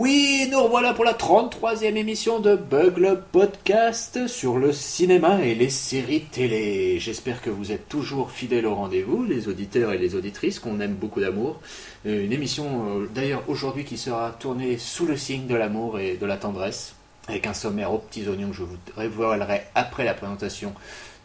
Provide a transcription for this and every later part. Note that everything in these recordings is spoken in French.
Oui, nous revoilà pour la 33e émission de Bug le podcast sur le cinéma et les séries télé. J'espère que vous êtes toujours fidèles au rendez-vous, les auditeurs et les auditrices qu'on aime beaucoup d'amour. Une émission d'ailleurs aujourd'hui qui sera tournée sous le signe de l'amour et de la tendresse, avec un sommaire aux petits oignons que je vous révélerai après la présentation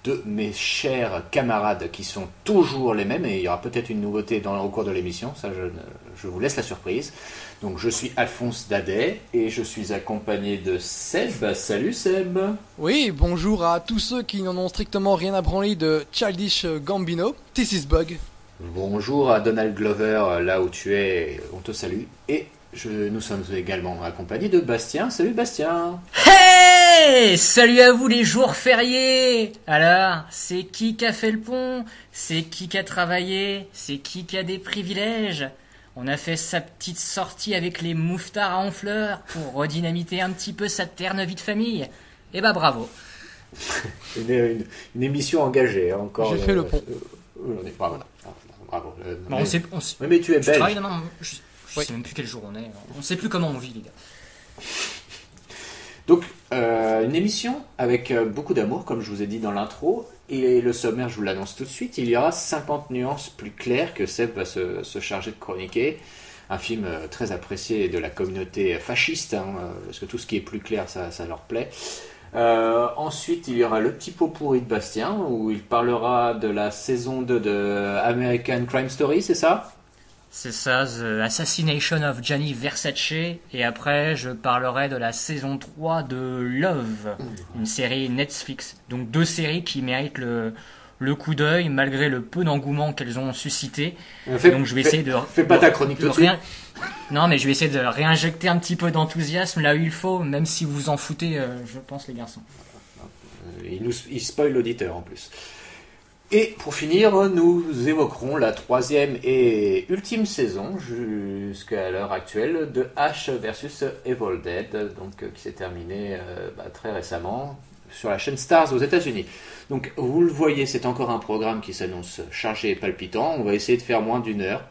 de mes chers camarades qui sont toujours les mêmes, et il y aura peut-être une nouveauté au cours de l'émission, ça je vous laisse la surprise. Donc je suis Alphonse Dadet et je suis accompagné de Seb. Salut Seb. Oui, bonjour à tous ceux qui n'en ont strictement rien à branler de Childish Gambino. This is Bug. Bonjour à Donald Glover, là où tu es, on te salue. Et nous sommes également accompagnés de Bastien. Salut Bastien. Hey, salut à vous les jours fériés. Alors, c'est qui a fait le pont? C'est qui a travaillé? C'est qui a des privilèges? On a fait sa petite sortie avec les mouftards à Honfleur pour redynamiter un petit peu sa terne vie de famille. Eh bah bravo. une émission engagée, hein, encore. J'ai fait le pont. Bravo. Bravo. Bon, mais tu es belge. Je sais même plus quel jour on est. On sait plus comment on vit, les gars. Donc, une émission avec beaucoup d'amour, comme je vous ai dit dans l'intro. Et le sommaire, je vous l'annonce tout de suite, il y aura 50 nuances plus claires que Seb va se charger de chroniquer. Un film très apprécié de la communauté fasciste, hein, parce que tout ce qui est plus clair, ça leur plaît. Ensuite, il y aura le petit pot pourri de Bastien, où il parlera de la saison 2 de American Crime Story, c'est ça ? C'est ça, The Assassination of Gianni Versace. Et après, je parlerai de la saison 3 de Love, une série Netflix. Donc 2 séries qui méritent le coup d'œil, malgré le peu d'engouement qu'elles ont suscité. Donc je vais essayer de... Fais pas ta chronique tout de suite. Non, mais je vais essayer de réinjecter un petit peu d'enthousiasme là où il faut, même si vous vous en foutez, je pense, les garçons. Il spoil l'auditeur en plus. Et pour finir, nous évoquerons la 3e et ultime saison, jusqu'à l'heure actuelle, de Ash vs Evil Dead, donc, qui s'est terminée très récemment sur la chaîne Starz aux États-Unis. Donc vous le voyez, c'est encore un programme qui s'annonce chargé et palpitant. On va essayer de faire moins d'1 heure.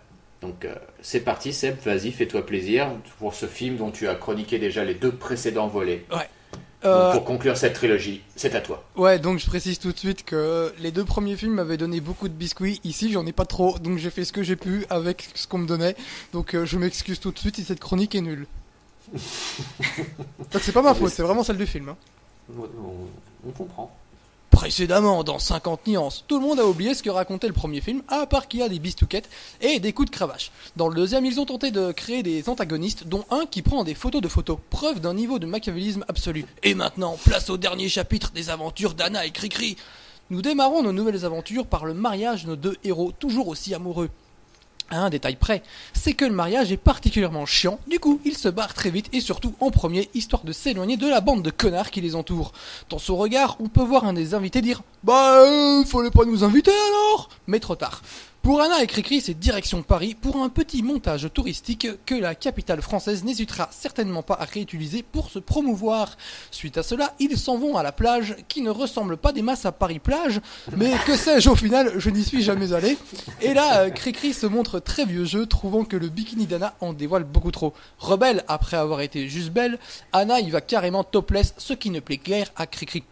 Donc c'est parti Seb, vas-y, fais-toi plaisir pour ce film dont tu as chroniqué déjà les 2 précédents volets. Ouais. Donc, pour conclure cette trilogie, c'est à toi. Ouais, donc je précise tout de suite que les 2 premiers films m'avaient donné beaucoup de biscuits. Ici, j'en ai pas trop, donc j'ai fait ce que j'ai pu avec ce qu'on me donnait. Donc je m'excuse tout de suite si cette chronique est nulle. Donc c'est pas ma faute, c'est vraiment celle du film. Hein. On comprend. Précédemment, dans 50 nuances, tout le monde a oublié ce que racontait le premier film, à part qu'il y a des bistouquettes et des coups de cravache. Dans le deuxième, ils ont tenté de créer des antagonistes, dont un qui prend des photos de photos, preuve d'un niveau de machiavélisme absolu. Et maintenant, place au dernier chapitre des aventures d'Anna et Cricri. Nous démarrons nos nouvelles aventures par le mariage de nos 2 héros, toujours aussi amoureux. À un détail près, c'est que le mariage est particulièrement chiant, du coup ils se barrent très vite et surtout en premier, histoire de s'éloigner de la bande de connards qui les entoure. Dans son regard, on peut voir un des invités dire « Bah, fallait pas nous inviter alors !» Mais trop tard. Pour Anna et Cricri, c'est direction Paris pour un petit montage touristique que la capitale française n'hésitera certainement pas à réutiliser pour se promouvoir. Suite à cela, ils s'en vont à la plage, qui ne ressemble pas des masses à Paris-Plage, mais que sais-je, au final, je n'y suis jamais allé. Et là, Cricri se montre très vieux jeu, trouvant que le bikini d'Anna en dévoile beaucoup trop. Rebelle après avoir été juste belle, Anna y va carrément topless, ce qui ne plaît guère à Cricri.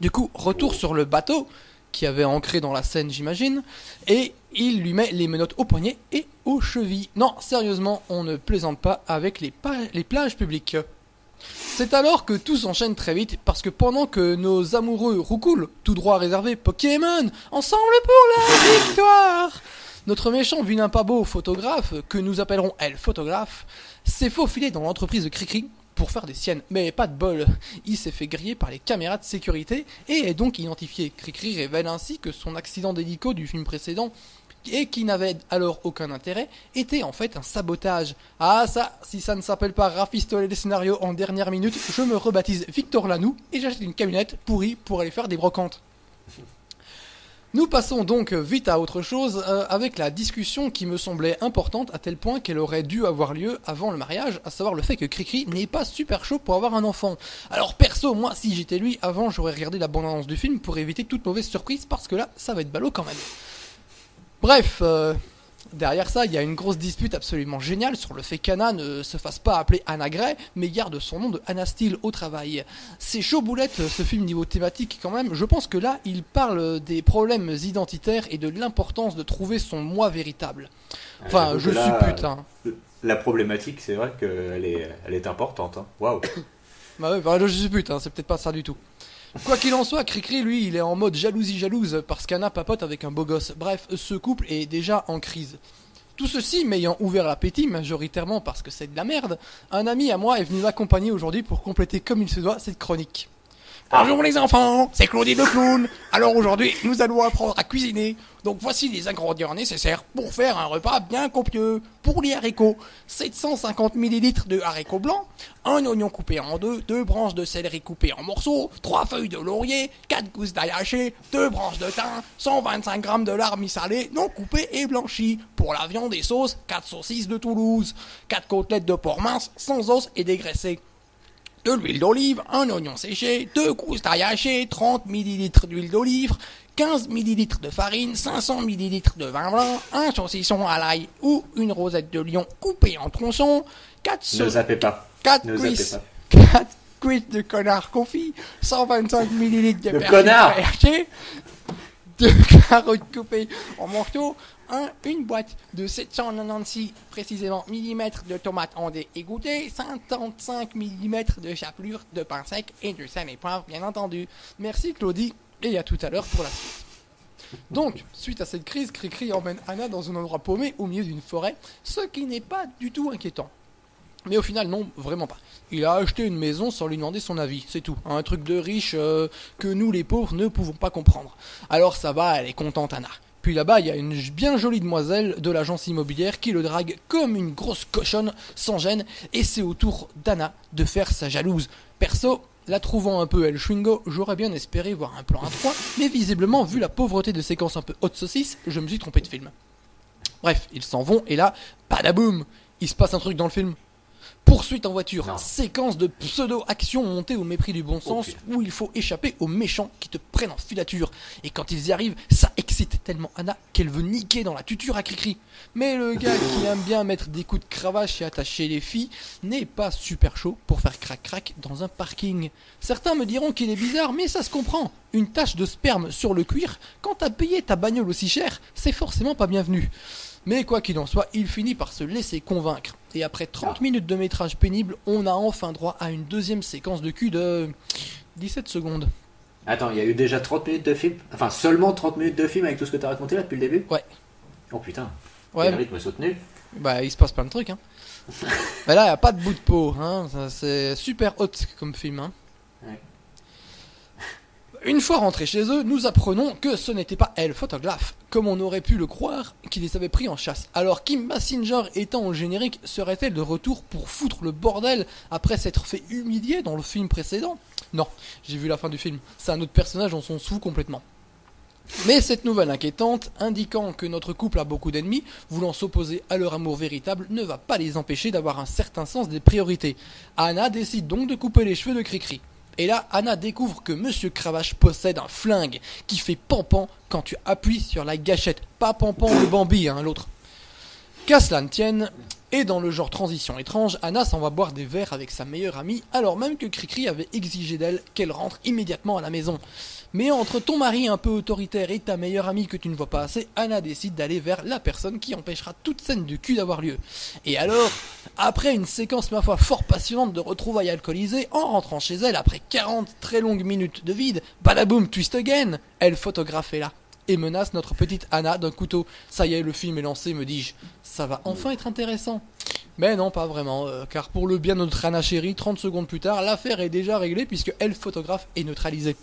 Du coup, retour sur le bateau, qui avait ancré dans la scène, j'imagine, et il lui met les menottes aux poignets et aux chevilles. Non, sérieusement, on ne plaisante pas avec les plages publiques. C'est alors que tout s'enchaîne très vite, parce que pendant que nos amoureux roucoulent, tout droit réservé Pokémon, ensemble pour la victoire, notre méchant vilain pas beau photographe, que nous appellerons elle photographe, s'est faufilé dans l'entreprise de Cricri pour faire des siennes, mais pas de bol, il s'est fait griller par les caméras de sécurité et est donc identifié. Cricri révèle ainsi que son accident d'hélico du film précédent, et qui n'avait alors aucun intérêt, était en fait un sabotage. Ah ça, si ça ne s'appelle pas rafistoler les scénarios en dernière minute, je me rebaptise Victor Lanoux et j'achète une camionnette pourrie pour aller faire des brocantes. Nous passons donc vite à autre chose, avec la discussion qui me semblait importante à tel point qu'elle aurait dû avoir lieu avant le mariage, à savoir le fait que Cricri n'est pas super chaud pour avoir un enfant. Alors perso, moi si j'étais lui, avant j'aurais regardé la bande-annonce du film pour éviter toute mauvaise surprise, parce que là ça va être ballot quand même. Bref, Derrière ça, il y a une grosse dispute absolument géniale sur le fait qu'Anna ne se fasse pas appeler Anna Gray, mais garde son nom de Anna Steele au travail. C'est chaud boulette ce film niveau thématique quand même. Je pense que là, il parle des problèmes identitaires et de l'importance de trouver son moi véritable. Enfin, je suppute. Hein. La problématique, c'est vrai qu'elle est importante. Hein. Waouh. Bah ouais, bah, je suppute, hein, c'est peut-être pas ça du tout. Quoi qu'il en soit, Cricri, lui, il est en mode jalousie jalouse parce qu'Anna papote avec un beau gosse. Bref, ce couple est déjà en crise. Tout ceci m'ayant ouvert l'appétit, majoritairement parce que c'est de la merde, un ami à moi est venu m'accompagner aujourd'hui pour compléter comme il se doit cette chronique. Bonjour les enfants, c'est Claudie le clown. Alors aujourd'hui, nous allons apprendre à cuisiner. Donc voici les ingrédients nécessaires pour faire un repas bien copieux. Pour les haricots, 750 ml de haricots blancs, un oignon coupé en deux, 2 branches de céleri coupées en morceaux, 3 feuilles de laurier, 4 gousses d'ail hachées, 2 branches de thym, 125 g de lard mi-salé non coupé et blanchi. Pour la viande et sauces, 4 saucisses de Toulouse, 4 côtelettes de porc mince sans os et dégraissées. De l'huile d'olive, un oignon séché, 2 gousses d'ail haché, 30 ml d'huile d'olive, 15 ml de farine, 500 ml de vin blanc, un saucisson à l'ail ou une rosette de lion coupée en tronçons, 4 Ne zappez pas. 4 Ne cuisses, zappez 4 cuisses de connard confit, 125 ml de persil haché, 2 carottes coupées en morceaux, une boîte de 796 précisément millimètres de tomates ondées égouttées, 55 millimètres de chapelure de pain sec et de sel et poivre bien entendu. Merci Claudie et à tout à l'heure pour la suite. Donc, suite à cette crise, Cricri emmène Anna dans un endroit paumé au milieu d'une forêt, ce qui n'est pas du tout inquiétant. Mais au final, non, vraiment pas. Il a acheté une maison sans lui demander son avis, c'est tout. Un truc de riche que nous les pauvres ne pouvons pas comprendre. Alors ça va, elle est contente Anna. Puis là-bas, il y a une bien jolie demoiselle de l'agence immobilière qui le drague comme une grosse cochonne, sans gêne, et c'est au tour d'Anna de faire sa jalouse. Perso, la trouvant un peu El Schwingo, j'aurais bien espéré voir un plan à 3, mais visiblement, vu la pauvreté de séquences un peu haute saucisse, je me suis trompé de film. Bref, ils s'en vont, et là, badaboum, il se passe un truc dans le film. Poursuite en voiture, Non. séquence de pseudo-action montée au mépris du bon sens où il faut échapper aux méchants qui te prennent en filature. Et quand ils y arrivent, ça excite tellement Anna qu'elle veut niquer dans la tuture à Cricri. Mais le gars qui aime bien mettre des coups de cravache et attacher les filles n'est pas super chaud pour faire crac-crac dans un parking. Certains me diront qu'il est bizarre, mais ça se comprend. Une tache de sperme sur le cuir, quand t'as payé ta bagnole aussi cher, c'est forcément pas bienvenu. Mais quoi qu'il en soit, il finit par se laisser convaincre. Et après 30 minutes de métrage pénible, on a enfin droit à une deuxième séquence de cul de 17 secondes. Attends, il y a eu déjà 30 minutes de film. Enfin, seulement 30 minutes de film avec tout ce que t'as raconté là depuis le début. Ouais. Oh putain. Ouais. Quel rythme soutenu. Bah, il se passe plein de trucs, hein. Mais là, il n'y a pas de bout de peau, hein. Ça, c'est super hot comme film, hein. Ouais. Une fois rentrés chez eux, nous apprenons que ce n'était pas elle, photographe, comme on aurait pu le croire, qui les avait pris en chasse. Alors Kim Basinger étant au générique, serait-elle de retour pour foutre le bordel après s'être fait humilier dans le film précédent? Non, j'ai vu la fin du film, c'est un autre personnage, on s'en fout complètement. Mais cette nouvelle inquiétante, indiquant que notre couple a beaucoup d'ennemis, voulant s'opposer à leur amour véritable, ne va pas les empêcher d'avoir un certain sens des priorités. Anna décide donc de couper les cheveux de Cricri. Et là, Anna découvre que Monsieur Cravache possède un flingue qui fait pampan quand tu appuies sur la gâchette. Pas pampan le Bambi, hein, l'autre. Qu'à cela ne tienne, et dans le genre transition étrange, Anna s'en va boire des verres avec sa meilleure amie, alors même que Cricri avait exigé d'elle qu'elle rentre immédiatement à la maison. Mais entre ton mari un peu autoritaire et ta meilleure amie que tu ne vois pas assez, Anna décide d'aller vers la personne qui empêchera toute scène de cul d'avoir lieu. Et alors, après une séquence ma foi fort passionnante de retrouvailles alcoolisées, en rentrant chez elle après 40 très longues minutes de vide, badaboum twist again, elle photographe est là et menace notre petite Anna d'un couteau. Ça y est, le film est lancé, me dis-je. Ça va enfin être intéressant. Mais non, pas vraiment, car pour le bien de notre Anna chérie, 30 secondes plus tard, l'affaire est déjà réglée puisque elle photographe est neutralisée.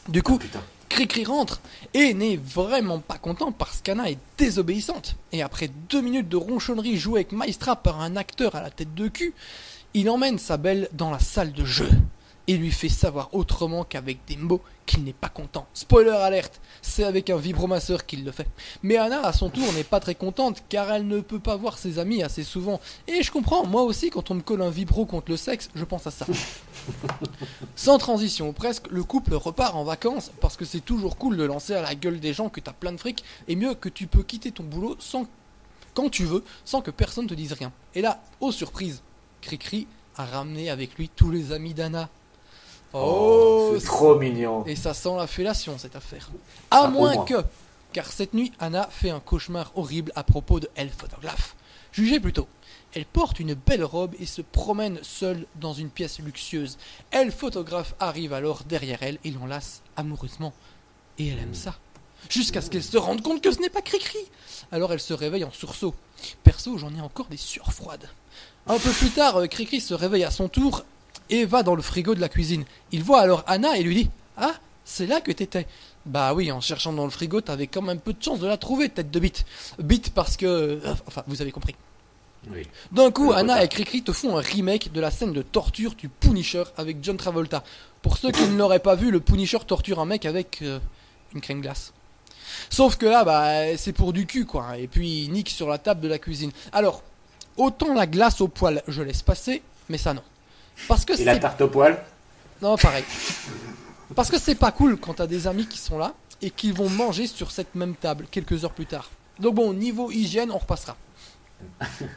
Du coup, Cricri rentre et n'est vraiment pas content parce qu'Anna est désobéissante. Et après 2 minutes de ronchonnerie jouée avec Maestra par un acteur à la tête de cul, il emmène sa belle dans la salle de jeu et lui fait savoir autrement qu'avec des mots qu'il n'est pas content. Spoiler alerte, c'est avec un vibromasseur qu'il le fait. Mais Anna, à son tour, n'est pas très contente car elle ne peut pas voir ses amis assez souvent. Et je comprends, moi aussi, quand on me colle un vibro contre le sexe, je pense à ça. Sans transition, presque, le couple repart en vacances parce que c'est toujours cool de lancer à la gueule des gens que t'as plein de fric et mieux que tu peux quitter ton boulot sans quand tu veux, sans que personne te dise rien. Et là, oh surprise, Cricri a ramené avec lui tous les amis d'Anna. Oh, c'est trop mignon. Et ça sent la fellation, cette affaire. À moins que, car cette nuit, Anna fait un cauchemar horrible à propos de Elle Photographe. Jugez plutôt. Elle porte une belle robe et se promène seule dans une pièce luxueuse. Elle Photographe arrive alors derrière elle et l'enlace amoureusement. Et elle aime ça. Jusqu'à ce qu'elle se rende compte que ce n'est pas Cricri. Alors elle se réveille en sursaut. Perso, j'en ai encore des sueurs froides. Un peu plus tard, Cricri se réveille à son tour et va dans le frigo de la cuisine. Il voit alors Anna et lui dit « Ah, c'est là que t'étais !» Bah oui, en cherchant dans le frigo, t'avais quand même peu de chance de la trouver, tête de bite. Bite parce que... Enfin, vous avez compris. Oui. D'un coup, Anna et Cricri te font un remake de la scène de torture du Punisher avec John Travolta. Pour ceux qui ne l'auraient pas vu, le Punisher torture un mec avec une crème glace. Sauf que là, bah, c'est pour du cul, quoi. Et puis, il nique sur la table de la cuisine. Alors, autant la glace au poil, je laisse passer, mais ça non. Parce que et la tarte au poil? Non, pareil. Parce que c'est pas cool quand t'as des amis qui sont là et qui vont manger sur cette même table quelques heures plus tard. Donc bon, niveau hygiène, on repassera.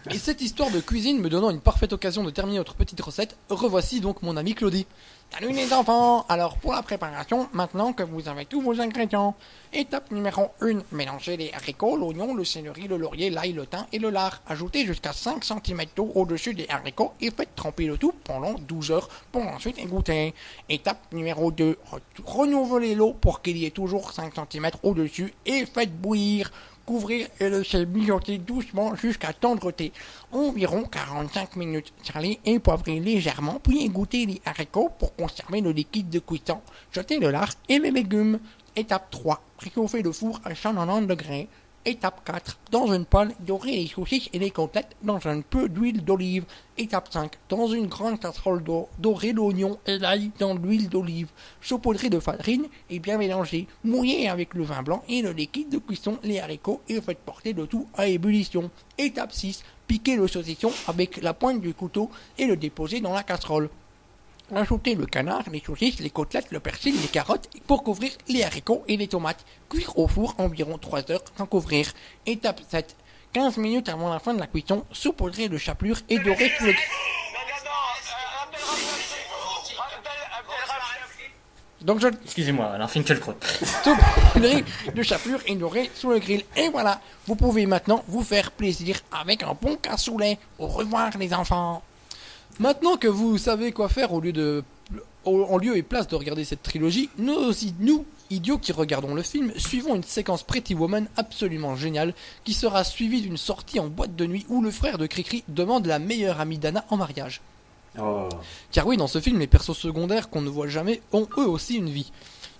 Et cette histoire de cuisine me donnant une parfaite occasion de terminer notre petite recette, revoici donc mon ami Claudie. Salut les enfants. Alors pour la préparation, maintenant que vous avez tous vos ingrédients. Étape numéro 1, mélangez les haricots, l'oignon, le céleri, le laurier, l'ail, le thym et le lard. Ajoutez jusqu'à 5 cm d'eau au-dessus des haricots et faites tremper le tout pendant 12 heures pour ensuite égoutter. Étape numéro 2, renouvelez l'eau pour qu'il y ait toujours 5 cm au-dessus et faites bouillir. Couvrir et laisser mijoter doucement jusqu'à tendreté, environ 45 minutes. Saler et poivrer légèrement, puis égoutter les haricots pour conserver le liquide de cuisson. Jetez le lard et les légumes. Étape 3, préchauffer le four à 190 degrés. Étape 4, dans une poêle, dorer les saucisses et les côtelettes dans un peu d'huile d'olive. Étape 5, dans une grande casserole d'eau, dorer l'oignon et l'ail dans l'huile d'olive. Saupoudrer de farine et bien mélanger. Mouiller avec le vin blanc et le liquide de cuisson les haricots et faites porter le tout à ébullition. Étape 6, piquer le saucisson avec la pointe du couteau et le déposer dans la casserole. Ajoutez le canard, les saucisses, les côtelettes, le persil, les carottes pour couvrir les haricots et les tomates. Cuire au four environ 3 heures sans couvrir. Étape 7. 15 minutes avant la fin de la cuisson, saupoudrer de chapelure et dorer tout le... Donc je... Excusez-moi, alors Finkielkraut. Saupoudrer de chapelure et dorer sous le grill. Et voilà, vous pouvez maintenant vous faire plaisir avec un bon cassoulet. Au revoir les enfants. Maintenant que vous savez quoi faire en lieu et place de regarder cette trilogie, nous, idiots qui regardons le film, suivons une séquence Pretty Woman absolument géniale qui sera suivie d'une sortie en boîte de nuit où le frère de Cricri demande la meilleure amie d'Anna en mariage. Oh. Car oui, dans ce film, les persos secondaires qu'on ne voit jamais ont eux aussi une vie.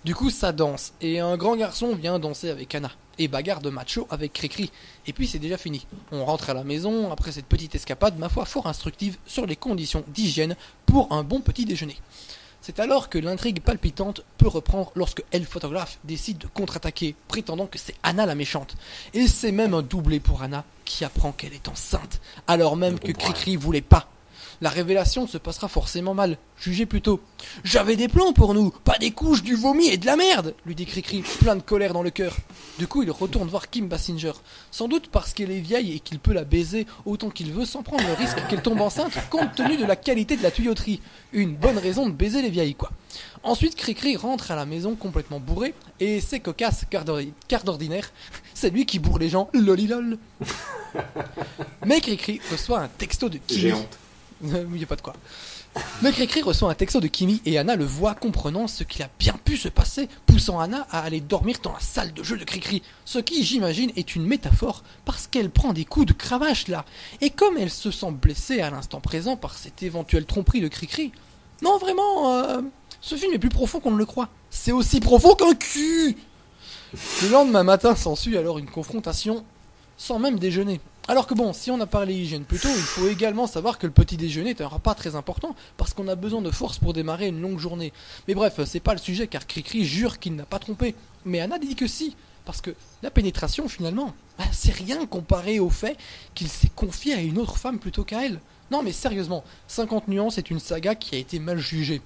Du coup, ça danse, et un grand garçon vient danser avec Anna, et bagarre de macho avec Cricri, et puis c'est déjà fini. On rentre à la maison après cette petite escapade, ma foi fort instructive, sur les conditions d'hygiène pour un bon petit déjeuner. C'est alors que l'intrigue palpitante peut reprendre lorsque Elle Photographe décide de contre-attaquer, prétendant que c'est Anna la méchante. Et c'est même un doublé pour Anna, qui apprend qu'elle est enceinte, alors même que Cricri voulait pas. La révélation se passera forcément mal. Jugez plutôt. « J'avais des plans pour nous, pas des couches, du vomi et de la merde !» lui dit Cricri, plein de colère dans le cœur. Du coup, il retourne voir Kim Basinger. Sans doute parce qu'elle est vieille et qu'il peut la baiser autant qu'il veut sans prendre le risque qu'elle tombe enceinte compte tenu de la qualité de la tuyauterie. Une bonne raison de baiser les vieilles, quoi. Ensuite, Cricri rentre à la maison complètement bourré et c'est cocasse car d'ordinaire. C'est lui qui bourre les gens, lolilol. Mais Cricri reçoit un texto de Kimi. J'ai honte. Il n'y a pas de quoi. Le Cricri reçoit un texto de Kimi et Anna le voit comprenant ce qu'il a bien pu se passer, poussant Anna à aller dormir dans la salle de jeu de Cricri. Ce qui, j'imagine, est une métaphore parce qu'elle prend des coups de cravache là. Et comme elle se sent blessée à l'instant présent par cette éventuelle tromperie de Cricri, non vraiment, ce film est plus profond qu'on ne le croit. C'est aussi profond qu'un cul. Le lendemain matin s'ensuit alors une confrontation sans même déjeuner. Alors que bon, si on a parlé hygiène plus tôt, il faut également savoir que le petit déjeuner est un repas très important parce qu'on a besoin de force pour démarrer une longue journée. Mais bref, c'est pas le sujet car Cricri jure qu'il n'a pas trompé. Mais Anna dit que si, parce que la pénétration finalement, c'est rien comparé au fait qu'il s'est confié à une autre femme plutôt qu'à elle. Non mais sérieusement, 50 nuances est une saga qui a été mal jugée.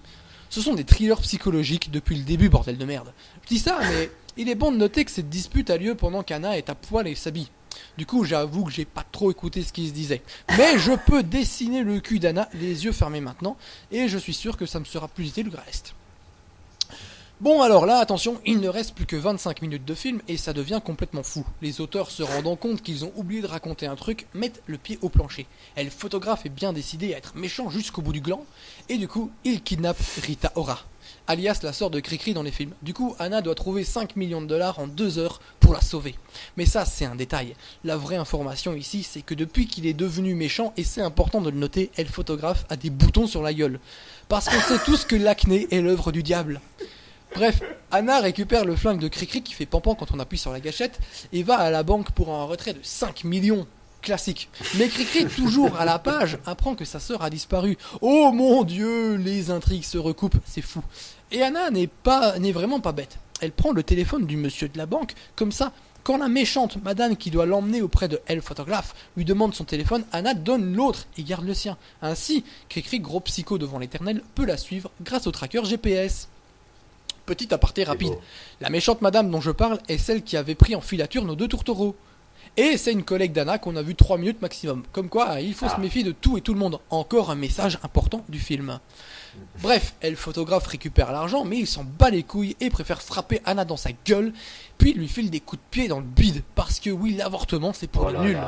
Ce sont des thrillers psychologiques depuis le début, bordel de merde. Je dis ça, mais il est bon de noter que cette dispute a lieu pendant qu'Anna est à poil et s'habille. Du coup, j'avoue que j'ai pas trop écouté ce qu'il se disait. Mais je peux dessiner le cul d'Anna, les yeux fermés maintenant, et je suis sûr que ça me sera plus utile que le reste. Bon alors là, attention, il ne reste plus que 25 minutes de film et ça devient complètement fou. Les auteurs se rendant compte qu'ils ont oublié de raconter un truc, mettent le pied au plancher. Et le photographe est bien décidé à être méchant jusqu'au bout du gland, et du coup, il kidnappe Rita Ora, alias la sœur de Cricri dans les films. Du coup, Anna doit trouver 5 millions de dollars en 2 heures pour la sauver. Mais ça, c'est un détail. La vraie information ici, c'est que depuis qu'il est devenu méchant, et c'est important de le noter, elle photographe a des boutons sur la gueule. Parce qu'on sait tous que l'acné est l'œuvre du diable. Bref, Anna récupère le flingue de Cricri qui fait pampan quand on appuie sur la gâchette et va à la banque pour un retrait de 5 millions. Classique. Mais Cricri, toujours à la page, apprend que sa sœur a disparu. Oh mon Dieu, les intrigues se recoupent, c'est fou. Et Anna n'est vraiment pas bête. Elle prend le téléphone du monsieur de la banque, comme ça, quand la méchante madame qui doit l'emmener auprès de elle photographe lui demande son téléphone, Anna donne l'autre et garde le sien. Ainsi, Cricri, gros psycho devant l'éternel, peut la suivre grâce au tracker GPS. Petit aparté rapide, la méchante madame dont je parle est celle qui avait pris en filature nos 2 tourtereaux. Et c'est une collègue d'Anna qu'on a vu 3 minutes maximum. Comme quoi, il faut se méfier de tout et tout le monde. Encore un message important du film. Bref, elle photographe récupère l'argent, mais il s'en bat les couilles et préfère frapper Anna dans sa gueule, puis lui file des coups de pied dans le bide. Parce que oui, l'avortement c'est pour les nuls.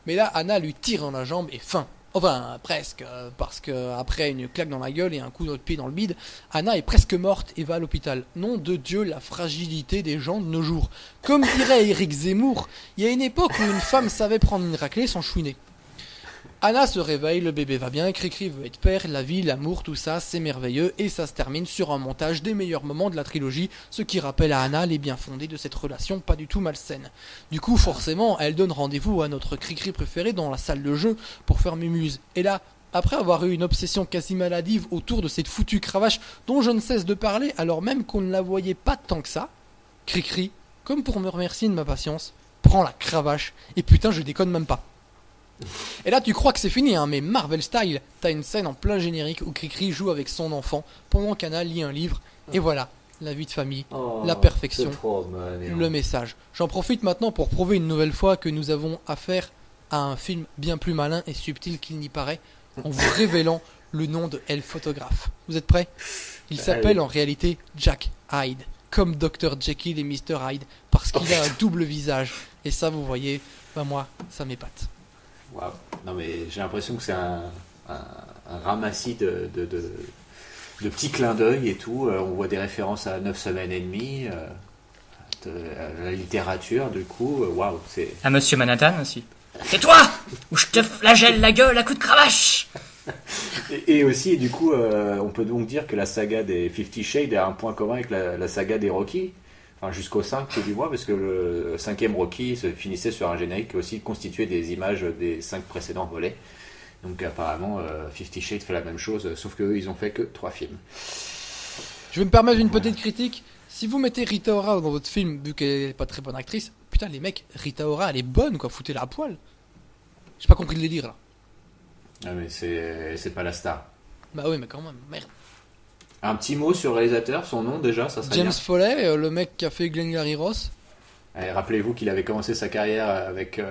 Mais là, Anna lui tire dans la jambe et fin. Enfin, presque, parce que après une claque dans la gueule et un coup de pied dans le bide, Anna est presque morte et va à l'hôpital. Nom de Dieu, la fragilité des gens de nos jours. Comme dirait Éric Zemmour, il y a une époque où une femme savait prendre une raclée sans chouiner. Anna se réveille, le bébé va bien, Cricri veut être père, la vie, l'amour, tout ça, c'est merveilleux, et ça se termine sur un montage des meilleurs moments de la trilogie, ce qui rappelle à Anna les biens fondés de cette relation pas du tout malsaine. Du coup, forcément, elle donne rendez-vous à notre Cricri préféré dans la salle de jeu pour faire mémuse. Et là, après avoir eu une obsession quasi maladive autour de cette foutue cravache dont je ne cesse de parler alors même qu'on ne la voyait pas tant que ça, Cricri, comme pour me remercier de ma patience, prend la cravache, et putain je déconne même pas. Et là tu crois que c'est fini hein, mais Marvel style, t'as une scène en plein générique où Cricri joue avec son enfant pendant qu'Anna lit un livre, et voilà, la vie de famille, la perfection, le message. J'en profite maintenant pour prouver une nouvelle fois que nous avons affaire à un film bien plus malin et subtil qu'il n'y paraît, en vous révélant le nom de Elle photographe. Vous êtes prêts? Il s'appelle en réalité Jack Hyde, comme Dr Jekyll et Mr Hyde, parce qu'il a un double visage, et ça vous voyez, ben moi, ça m'épate. Waouh. Non mais j'ai l'impression que c'est un ramassis de petits clins d'œil et tout. On voit des références à 9 semaines et demie, à la littérature, du coup, waouh, c'est... À Monsieur Manhattan aussi. Tais-toi ou je te flagelle la gueule à coups de cravache. Et aussi, du coup, on peut donc dire que la saga des 50 Shades a un point commun avec la saga des Rocky. Enfin, jusqu'au 5 du mois, parce que le 5e Rocky se finissait sur un générique qui aussi constituait des images des 5 précédents volets. Donc apparemment, 50 Shades fait la même chose, sauf qu'eux, ils ont fait que 3 films. Je vais me permettre une petite critique. Si vous mettez Rita Ora dans votre film, vu qu'elle est pas très bonne actrice, putain les mecs, Rita Ora elle est bonne quoi, foutez-la à poil. J'ai pas compris le délire là. Ah mais c'est pas la star. Bah oui mais quand même, merde. Un petit mot sur le réalisateur, son nom déjà, ça serait James bien. Foley, le mec qui a fait Glengarry Ross. Allez, rappelez-vous qu'il avait commencé sa carrière avec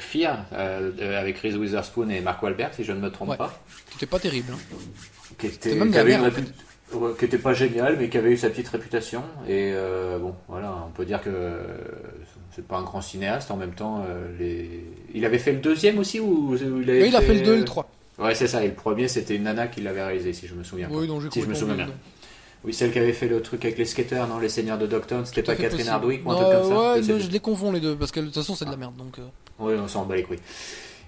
Fear, avec Reese Witherspoon et Mark Wahlberg, si je ne me trompe pas. C'était pas terrible. Hein. Qui était pas génial, mais qui avait eu sa petite réputation. Et bon, voilà, on peut dire que c'est pas un grand cinéaste. En même temps, il avait fait le 2e aussi ou il a fait le 2 et le 3. Ouais, c'est ça. Et le premier, c'était une nana qui l'avait réalisé, si je me souviens. Oui, donc si je me souviens bien. Oui, celle qui avait fait le truc avec les skateurs, non, les Seigneurs de Dogtown, c'était pas Catherine Hardwicke ou un truc comme ça. Ouais, je les confonds les deux, parce que de toute façon, c'est de la merde. Donc, oui, on s'en bat les couilles.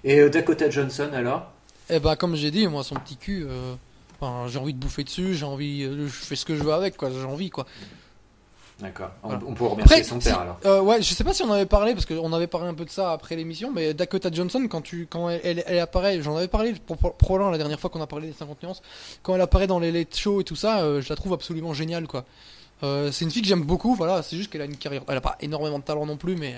Et Dakota Johnson, alors? Eh bah, comme j'ai dit, moi, son petit cul, j'ai envie de bouffer dessus, je fais ce que je veux avec, quoi, j'ai envie, quoi. D'accord. Voilà. On peut remercier son père, alors. Ouais, je sais pas si on avait parlé, parce qu'on avait parlé un peu de ça après l'émission, mais Dakota Johnson, quand elle apparaît, j'en avais parlé probablement la dernière fois qu'on a parlé des 50 nuances, quand elle apparaît dans les late shows et tout ça, je la trouve absolument géniale, quoi. C'est une fille que j'aime beaucoup, voilà, c'est juste qu'elle a une carrière, elle a pas énormément de talent non plus, mais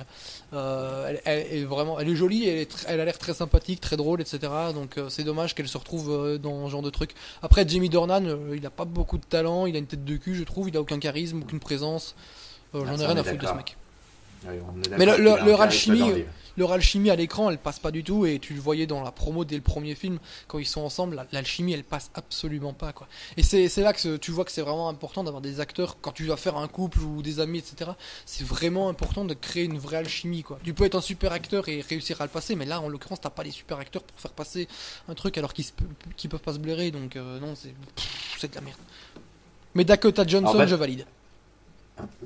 elle est jolie, elle a l'air très sympathique, très drôle, etc. Donc c'est dommage qu'elle se retrouve dans ce genre de truc. Après Jamie Dornan, il a pas beaucoup de talent, il a une tête de cul, je trouve, il a aucun charisme, aucune présence. J'en ai rien à foutre de ce mec. Oui, mais le leur alchimie à l'écran, elle passe pas du tout. Et tu le voyais dans la promo dès le premier film, quand ils sont ensemble, l'alchimie, elle passe absolument pas, quoi. Et c'est là que tu vois que c'est vraiment important d'avoir des acteurs, quand tu dois faire un couple ou des amis, etc. C'est vraiment important de créer une vraie alchimie, quoi. Tu peux être un super acteur et réussir à le passer, mais là, en l'occurrence, t'as pas les super acteurs pour faire passer un truc alors qu'ils peuvent pas se blairer. Donc non, c'est de la merde. Mais Dakota Johnson, je valide.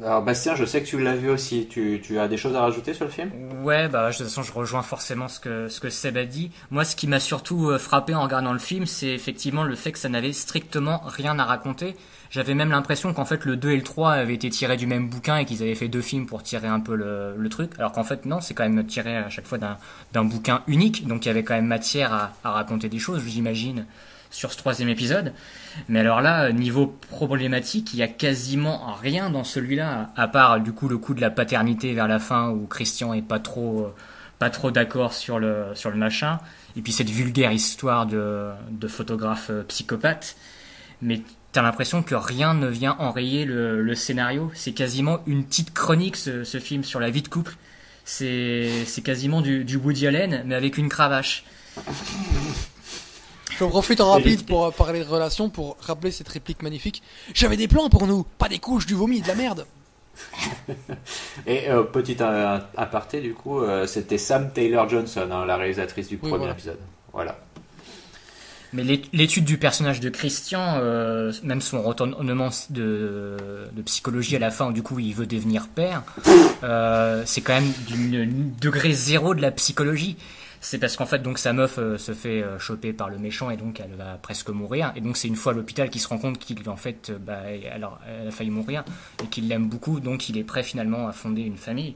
Alors Bastien, je sais que tu l'as vu aussi. Tu as des choses à rajouter sur le film ? Ouais, bah de toute façon, je rejoins forcément ce que Seb a dit. Moi, ce qui m'a surtout frappé en regardant le film, c'est effectivement le fait que ça n'avait strictement rien à raconter. J'avais même l'impression qu'en fait le 2 et le 3 avaient été tirés du même bouquin et qu'ils avaient fait 2 films pour tirer un peu le truc. Alors qu'en fait non, c'est quand même tiré à chaque fois d'un bouquin unique. Donc il y avait quand même matière à raconter des choses, j'imagine, sur ce 3e épisode. Mais alors là, niveau problématique, il y a quasiment rien dans celui-là, à part du coup le coup de la paternité vers la fin où Christian est pas trop d'accord sur le machin. Et puis cette vulgaire histoire de photographe psychopathe. Mais t'as l'impression que rien ne vient enrayer le scénario. C'est quasiment une petite chronique, ce film, sur la vie de couple. C'est quasiment du Woody Allen, mais avec une cravache. Je profite en rapide pour parler de relations, pour rappeler cette réplique magnifique. J'avais des plans pour nous, pas des couches, du vomi, de la merde. Et petit aparté, du coup, c'était Sam Taylor Johnson, la réalisatrice du premier épisode. Voilà. Mais l'étude du personnage de Christian, même son retournement de psychologie à la fin, où du coup il veut devenir père, c'est quand même du degré 0 de la psychologie. C'est parce qu'en fait donc sa meuf se fait choper par le méchant et donc elle va presque mourir. Et donc c'est une fois à l'hôpital qu'il se rend compte qu'il en fait elle a failli mourir et qu'il l'aime beaucoup, donc il est prêt finalement à fonder une famille.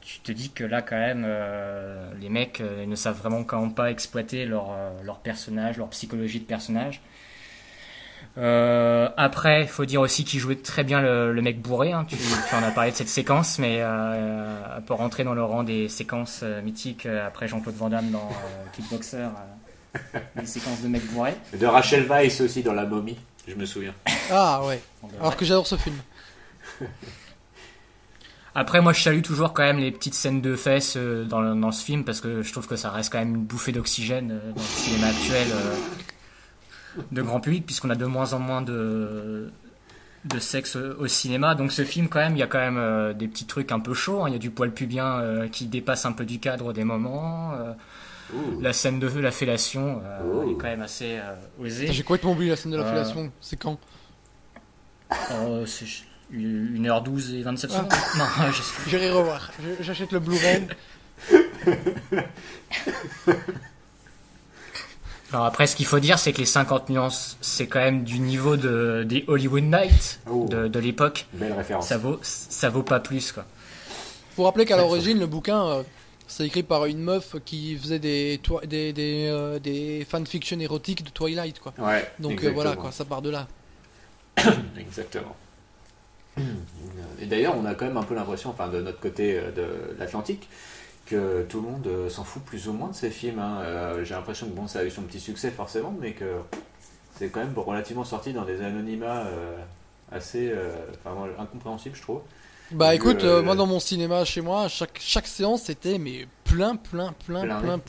Tu te dis que là quand même les mecs ne savent vraiment quand même pas exploiter leur personnage, leur psychologie de personnage. Après, il faut dire aussi qu'il jouait très bien le mec bourré, hein. Tu en as parlé de cette séquence, mais pour rentrer dans le rang des séquences mythiques après Jean-Claude Van Damme dans Kickboxer, les séquences de mec bourré. De Rachel Weisz aussi dans La Momie, je me souviens. Ah ouais, alors que j'adore ce film. Après, moi, je salue toujours quand même les petites scènes de fesses dans ce film, parce que je trouve que ça reste quand même une bouffée d'oxygène dans le cinéma actuel de grand public, puisqu'on a de moins en moins de sexe au cinéma. Donc ce film, quand même, il y a quand même des petits trucs un peu chauds, hein. Il y a du poil pubien qui dépasse un peu du cadre des moments. La scène de la fellation est quand même assez osée. J'ai complètement oublié la scène de la fellation. C'est quand c'est 1h12 et 27 secondes. Non, j'irai revoir. J'achète le Blu-ray. Alors après, ce qu'il faut dire, c'est que les 50 nuances, c'est quand même du niveau des Hollywood Nights de l'époque. Belle référence. Ça vaut pas plus, quoi. Faut rappeler qu'à l'origine, le bouquin, c'est écrit par une meuf qui faisait des fanfictions érotiques de Twilight, quoi. Ouais. Donc voilà, quoi, ça part de là. Exactement. Et d'ailleurs, on a quand même un peu l'impression, enfin, de notre côté de l'Atlantique, que tout le monde s'en fout plus ou moins de ces films, hein. J'ai l'impression que bon, ça a eu son petit succès forcément, mais que c'est quand même relativement sorti dans des anonymats assez incompréhensibles, je trouve. Bah écoute, moi dans mon cinéma chez moi, chaque séance c'était mais plein.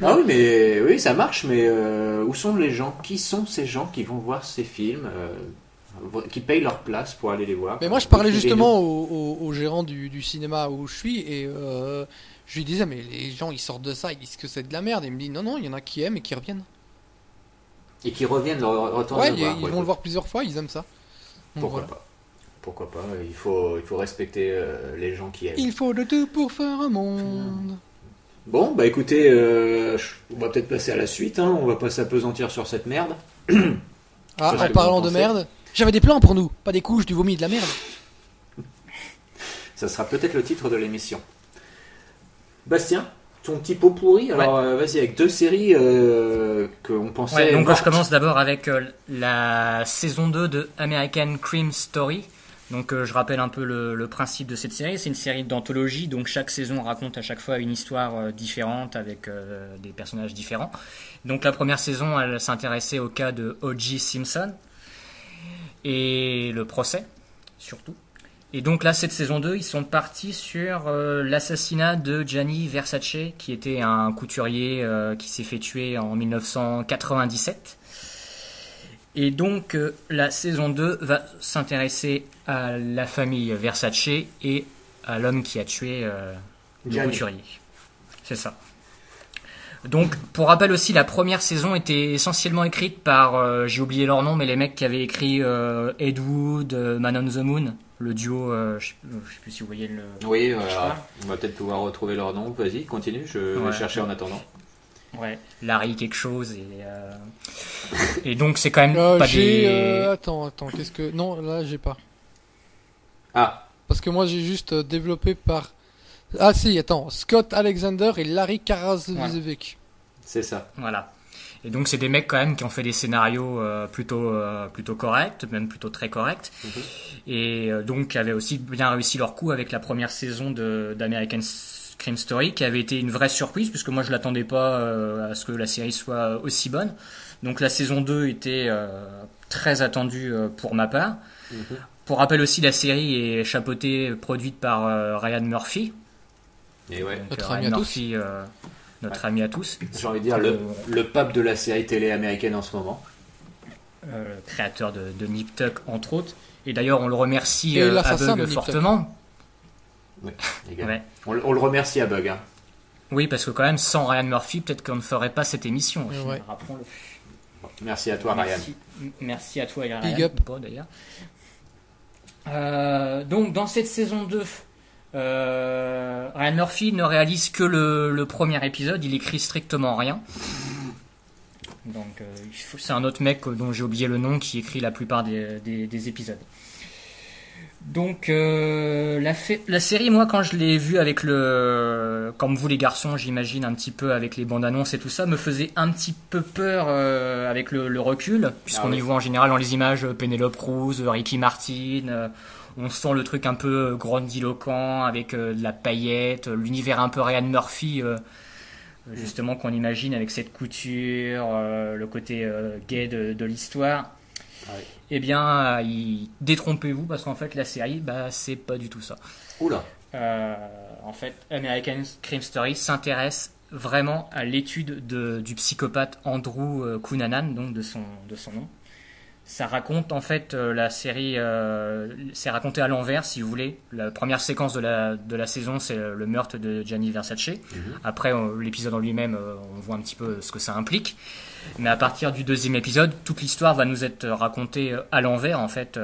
Ah oui, mais oui, ça marche, mais où sont les gens? Qui sont ces gens qui vont voir ces films, qui payent leur place pour aller les voir? Mais moi je parlais justement au gérant du cinéma où je suis et je lui disais, mais les gens ils sortent de ça, ils disent que c'est de la merde. Et il me dit, non, il y en a qui aiment et qui reviennent. Et qui reviennent, retournent le voir. Ils vont le voir plusieurs fois, ils aiment ça. Donc, Pourquoi pas, il faut respecter les gens qui aiment. Il faut de tout pour faire un monde. Bon, bah écoutez, on va peut-être passer à la suite, hein. On va pas s'apesantir sur cette merde. En parlant de merde, j'avais des plans pour nous, pas des couches, du vomi, de la merde. Ça sera peut-être le titre de l'émission. Bastien, ton petit pot pourri, alors vas-y, avec 2 séries qu'on pensait... Ouais, donc je commence d'abord avec la saison 2 de American Crime Story. Donc je rappelle un peu le principe de cette série. C'est une série d'anthologie, donc chaque saison raconte à chaque fois une histoire différente avec des personnages différents. Donc la première saison, elle s'intéressait au cas de O.J. Simpson et le procès, surtout. Et donc là, cette saison 2, ils sont partis sur l'assassinat de Gianni Versace, qui était un couturier qui s'est fait tuer en 1997. Et donc la saison 2 va s'intéresser à la famille Versace et à l'homme qui a tué le couturier. C'est ça. Donc, pour rappel aussi, la première saison était essentiellement écrite par, j'ai oublié leur nom, mais les mecs qui avaient écrit Ed Wood, Man on the Moon, le duo, je sais plus si vous voyez le... Oui, on va peut-être pouvoir retrouver leur nom. Vas-y, continue, je vais chercher en attendant. Ouais, Larry quelque chose, et donc c'est quand même pas des... Attends, qu'est-ce que... Non, là, j'ai pas. Ah. Parce que moi, j'ai juste développé par... Ah si, attends, Scott Alexander et Larry Karasevic. C'est ça. Voilà. Et donc c'est des mecs quand même qui ont fait des scénarios plutôt corrects, même plutôt très corrects, et donc qui avaient aussi bien réussi leur coup avec la première saison d'American Crime Story, qui avait été une vraie surprise puisque moi je l'attendais pas à ce que la série soit aussi bonne. Donc la saison 2 était très attendue pour ma part. Pour rappel aussi, la série est chapeautée, produite par Ryan Murphy. Et ouais. Donc, notre ami Murphy, notre ami à tous. J'ai envie de dire le pape de la série télé américaine en ce moment. Créateur de Nip Tuck, entre autres. Et d'ailleurs, on le remercie Et à Bug fortement. Ouais, ouais. On le remercie à Bug. Hein. Oui, parce que quand même, sans Ryan Murphy, peut-être qu'on ne ferait pas cette émission. Ouais. Rappelons-le. Merci à toi, Ryan. Merci à toi, Ryan. Big up. Pas, d'ailleurs. Donc, dans cette saison 2, Ryan Murphy ne réalise que le premier épisode, il écrit strictement rien. Donc c'est un autre mec dont j'ai oublié le nom qui écrit la plupart des épisodes. Donc la série, moi quand je l'ai vue avec comme vous les garçons, j'imagine un petit peu avec les bandes annonces et tout ça, me faisait un petit peu peur avec le recul, puisqu'on y voit en général dans les images Penelope Cruz, Ricky Martin. On sent le truc un peu grandiloquent avec de la paillette, l'univers un peu Ryan Murphy, justement qu'on imagine avec cette couture, le côté gay de l'histoire. Ouais. Eh bien, détrompez-vous parce qu'en fait la série, c'est pas du tout ça. Oula. En fait, American Crime Story s'intéresse vraiment à l'étude du psychopathe Andrew Cunanan, donc de son nom. Ça raconte en fait la série, c'est raconté à l'envers si vous voulez. La première séquence de la saison, c'est le meurtre de Gianni Versace. Après l'épisode en lui-même, on voit un petit peu ce que ça implique. Mais à partir du deuxième épisode, toute l'histoire va nous être racontée à l'envers en fait,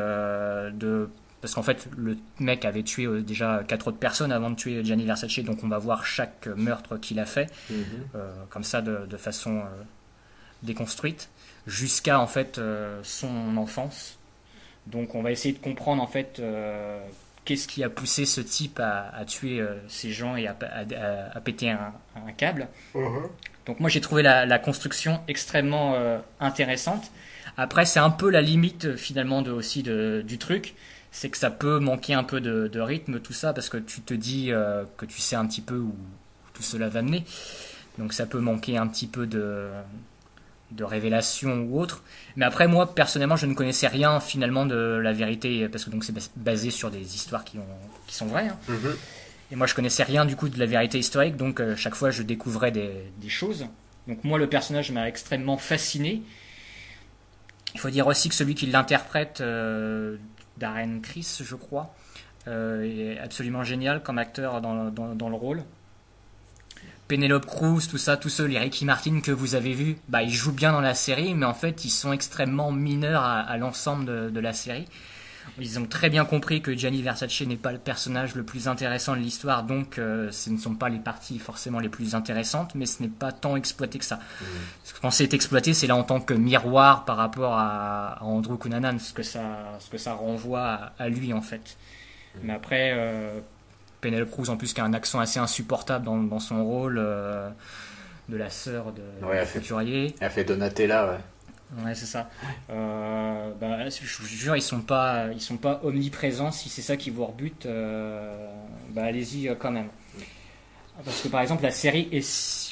parce qu'en fait le mec avait tué déjà 4 autres personnes avant de tuer Gianni Versace, donc on va voir chaque meurtre qu'il a fait, comme ça de façon déconstruite. Jusqu'à en fait son enfance. Donc on va essayer de comprendre en fait qu'est-ce qui a poussé ce type à tuer ces gens et à péter un câble. Donc moi j'ai trouvé la construction extrêmement intéressante. Après c'est un peu la limite finalement du truc, c'est que ça peut manquer un peu de rythme tout ça, parce que tu te dis que tu sais un petit peu où tout cela va mener. Donc ça peut manquer un petit peu de révélation ou autre. Mais après, moi, personnellement, je ne connaissais rien finalement de la vérité, parce que donc c'est basé sur des histoires qui sont vraies. Hein. Et moi, je connaissais rien du coup de la vérité historique, donc chaque fois, je découvrais des choses. Donc moi, le personnage m'a extrêmement fasciné. Il faut dire aussi que celui qui l'interprète, Darren Criss, je crois, est absolument génial comme acteur dans le rôle. Penelope Cruz, tout ça, tous ceux, les Ricky Martin que vous avez vus, ils jouent bien dans la série, mais en fait, ils sont extrêmement mineurs à l'ensemble de la série. Ils ont très bien compris que Gianni Versace n'est pas le personnage le plus intéressant de l'histoire, donc ce ne sont pas les parties forcément les plus intéressantes, mais ce n'est pas tant exploité que ça. Quand c'est exploité, c'est là en tant que miroir par rapport à Andrew Cunanan, ce que ça renvoie à lui en fait. Mais après... Penelope Cruz en plus qui a un accent assez insupportable dans son rôle de la sœur de couturier. Elle a fait Donatella, ouais. Ouais, c'est ça. Je vous jure, ils sont pas omniprésents. Si c'est ça qui vous rebute, allez-y quand même. Parce que par exemple la série,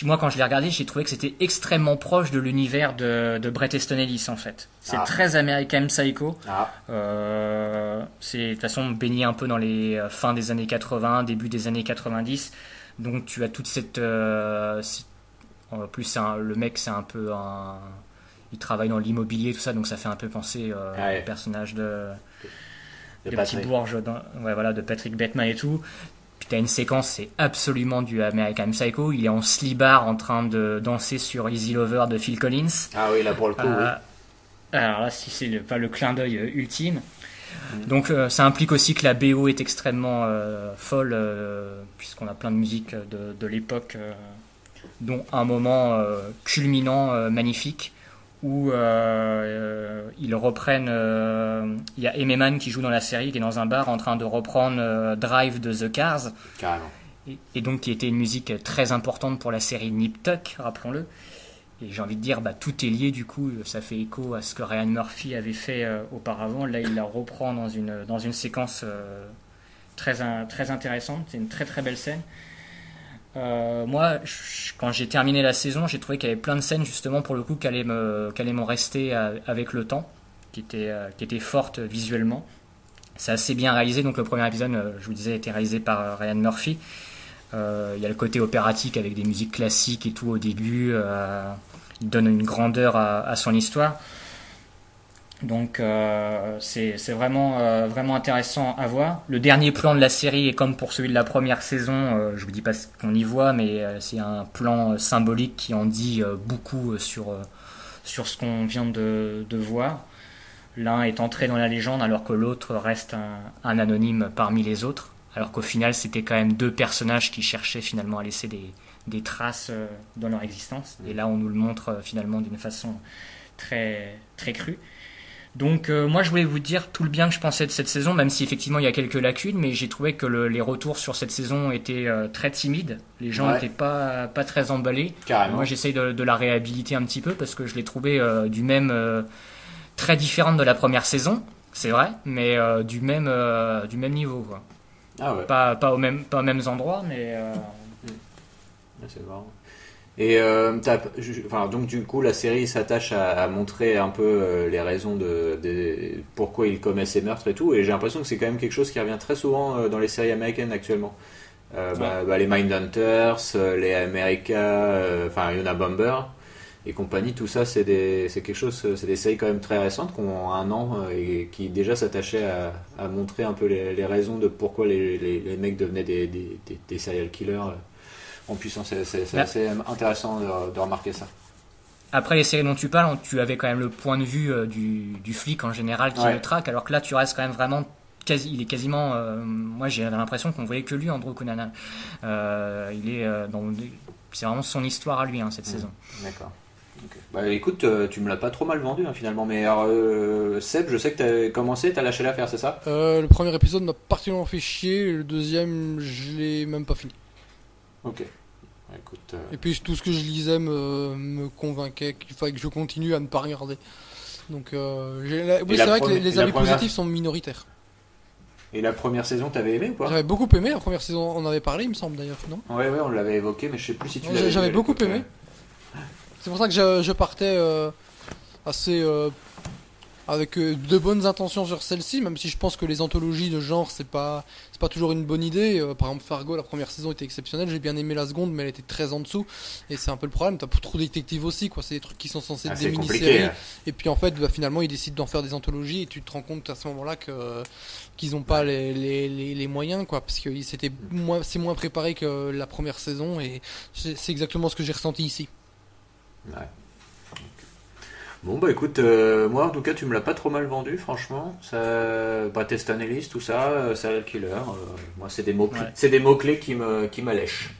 moi quand je l'ai regardée, j'ai trouvé que c'était extrêmement proche de l'univers de Bret Easton Ellis en fait. C'est très American Psycho. C'est de toute façon baigné un peu dans les fins des années 80, début des années 90. Donc tu as toute cette... en plus le mec c'est un peu il travaille dans l'immobilier tout ça, donc ça fait un peu penser au personnage de petit bourge de Patrick Bateman et tout. Puis t'as une séquence, c'est absolument du American Psycho. Il est en slibard en train de danser sur Easy Lover de Phil Collins. Ah oui, là pour le coup, oui. Alors là, si c'est pas le clin d'œil ultime. Donc ça implique aussi que la BO est extrêmement folle, puisqu'on a plein de musiques de l'époque, dont un moment culminant magnifique où ils reprennent. Il y a Aimee Mann qui joue dans la série, qui est dans un bar en train de reprendre Drive de The Cars. Carrément. Et donc qui était une musique très importante pour la série Nip Tuck, rappelons-le. Et j'ai envie de dire, tout est lié du coup, ça fait écho à ce que Ryan Murphy avait fait auparavant. Là, il la reprend dans une séquence très intéressante. C'est une très très belle scène. Moi, quand j'ai terminé la saison, j'ai trouvé qu'il y avait plein de scènes justement pour le coup qui allaient m'en rester avec le temps, qui étaient fortes visuellement. C'est assez bien réalisé. Donc le premier épisode, je vous disais, a été réalisé par Ryan Murphy. Il y a le côté opératique avec des musiques classiques et tout au début. Il donne une grandeur à son histoire. Donc c'est vraiment intéressant à voir. Le dernier plan de la série est comme pour celui de la première saison. Je vous dis pas ce qu'on y voit, mais c'est un plan symbolique qui en dit beaucoup sur ce qu'on vient de voir. L'un est entré dans la légende alors que l'autre reste un anonyme parmi les autres. Alors qu'au final, c'était quand même deux personnages qui cherchaient finalement à laisser des traces dans leur existence. Et là, on nous le montre finalement d'une façon très, très crue. Donc moi, je voulais vous dire tout le bien que je pensais de cette saison, même si effectivement il y a quelques lacunes, mais j'ai trouvé que les retours sur cette saison étaient très timides. Les gens n'étaient pas très emballés. Carrément. Moi, j'essaye de la réhabiliter un petit peu parce que je l'ai trouvée très différente de la première saison, c'est vrai, mais du même niveau, quoi. Ah ouais. Pas aux mêmes endroits, mais c'est marrant. Et donc du coup la série s'attache à montrer un peu les raisons de pourquoi il commet ces meurtres et tout, et j'ai l'impression que c'est quand même quelque chose qui revient très souvent dans les séries américaines actuellement. Les Mindhunters, les America, Yona Bomber et compagnie, tout ça c'est des séries quand même très récentes qui ont un an et qui déjà s'attachaient à montrer un peu les raisons de pourquoi les mecs devenaient des serial killers en puissance. C'est assez intéressant de remarquer ça. Après les séries dont tu parles, tu avais quand même le point de vue du flic en général qui le traque, alors que là tu restes quand même vraiment il est quasiment moi j'ai l'impression qu'on voyait que lui, Andrew Cunanan. C'est vraiment son histoire à lui cette saison. D'accord. Okay. Écoute, tu me l'as pas trop mal vendu finalement, mais Seb, je sais que t'as commencé, t'as lâché l'affaire, c'est ça? Le premier épisode m'a particulièrement fait chier, le deuxième je l'ai même pas fini. Ok. Écoute, Et puis tout ce que je lisais me convainquait qu'il fallait que je continue à ne pas regarder. Donc c'est vrai que les avis positifs sont minoritaires. Et la première saison, t'avais aimé ou pas? J'avais beaucoup aimé la première saison, on en avait parlé il me semble d'ailleurs, non? Ouais, on l'avait évoqué, mais je sais plus si tu l'avais. J'avais beaucoup aimé. C'est pour ça que je partais assez avec de bonnes intentions sur celle-ci, même si je pense que les anthologies de genre c'est pas toujours une bonne idée. Par exemple Fargo, la première saison était exceptionnelle, j'ai bien aimé la seconde, mais elle était très en dessous, et c'est un peu le problème. T'as trop de détectives aussi, quoi. C'est des trucs qui sont censés être des mini-séries, et puis en fait finalement ils décident d'en faire des anthologies, et tu te rends compte à ce moment-là qu'ils ont pas les moyens, quoi, parce que c'est moins préparé que la première saison, et c'est exactement ce que j'ai ressenti ici. Ouais. Bon écoute, moi en tout cas tu me l'as pas trop mal vendu, franchement. Bret Easton Ellis, tout ça, serial killer. Moi c'est des mots clés qui m'allèchent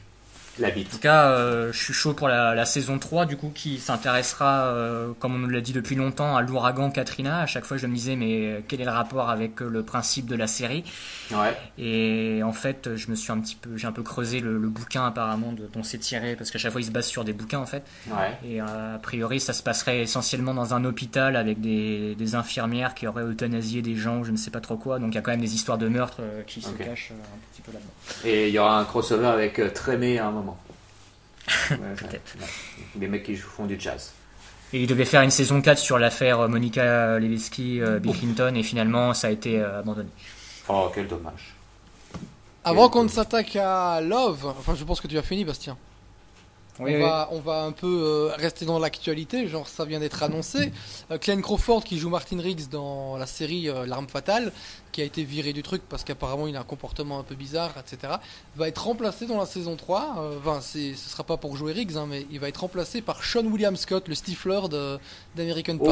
la bite. En tout cas, je suis chaud pour la saison 3 du coup, qui s'intéressera, comme on nous l'a dit depuis longtemps, à l'ouragan Katrina. À chaque fois je me disais mais quel est le rapport avec le principe de la série? Ouais. Et en fait j'ai un peu creusé le bouquin apparemment dont c'est tiré, parce qu'à chaque fois il se base sur des bouquins en fait. Ouais. Et a priori ça se passerait essentiellement dans un hôpital avec des infirmières qui auraient euthanasié des gens, je ne sais pas trop quoi. Donc il y a quand même des histoires de meurtre qui se cachent un petit peu là-dedans. Et il y aura un crossover avec Tremé à un moment. Peut-être. Ouais. Les mecs qui font du jazz. Et il devait faire une saison 4 sur l'affaire Monica Lewinsky, Bill Clinton, et finalement ça a été abandonné. Oh, quel dommage. Avant qu'on ne s'attaque à Love, enfin je pense que tu as fini Bastien. On va un peu rester dans l'actualité, genre ça vient d'être annoncé. Glenn Crawford qui joue Martin Riggs dans la série L'Arme Fatale, qui a été viré du truc parce qu'apparemment il a un comportement un peu bizarre, etc. va être remplacé dans la saison 3. Enfin, ce sera pas pour jouer Riggs, hein, mais il va être remplacé par Sean William Scott, le Stifler d'American Pie.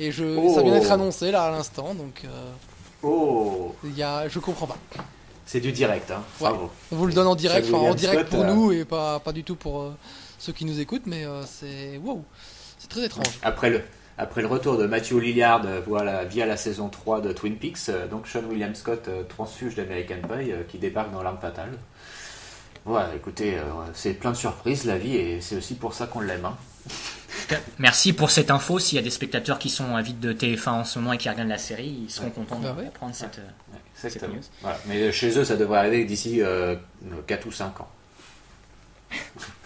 Et ça vient d'être annoncé là à l'instant, donc je comprends pas. C'est du direct, hein. Ouais. On vous le donne en direct, en direct Scott, pour nous et pas du tout pour ceux qui nous écoutent, mais c'est très étrange. Après le retour de Matthew Lillard via la saison 3 de Twin Peaks, donc Sean William Scott, transfuge d'American Pie, qui débarque dans L'Arme Fatale. Ouais, écoutez, c'est plein de surprises la vie, et c'est aussi pour ça qu'on l'aime. Hein. Merci pour cette info. S'il y a des spectateurs qui sont avides de TF1 en ce moment et qui regardent la série, ils seront contents d'apprendre cette news. Voilà. Mais chez eux, ça devrait arriver d'ici 4 ou 5 ans.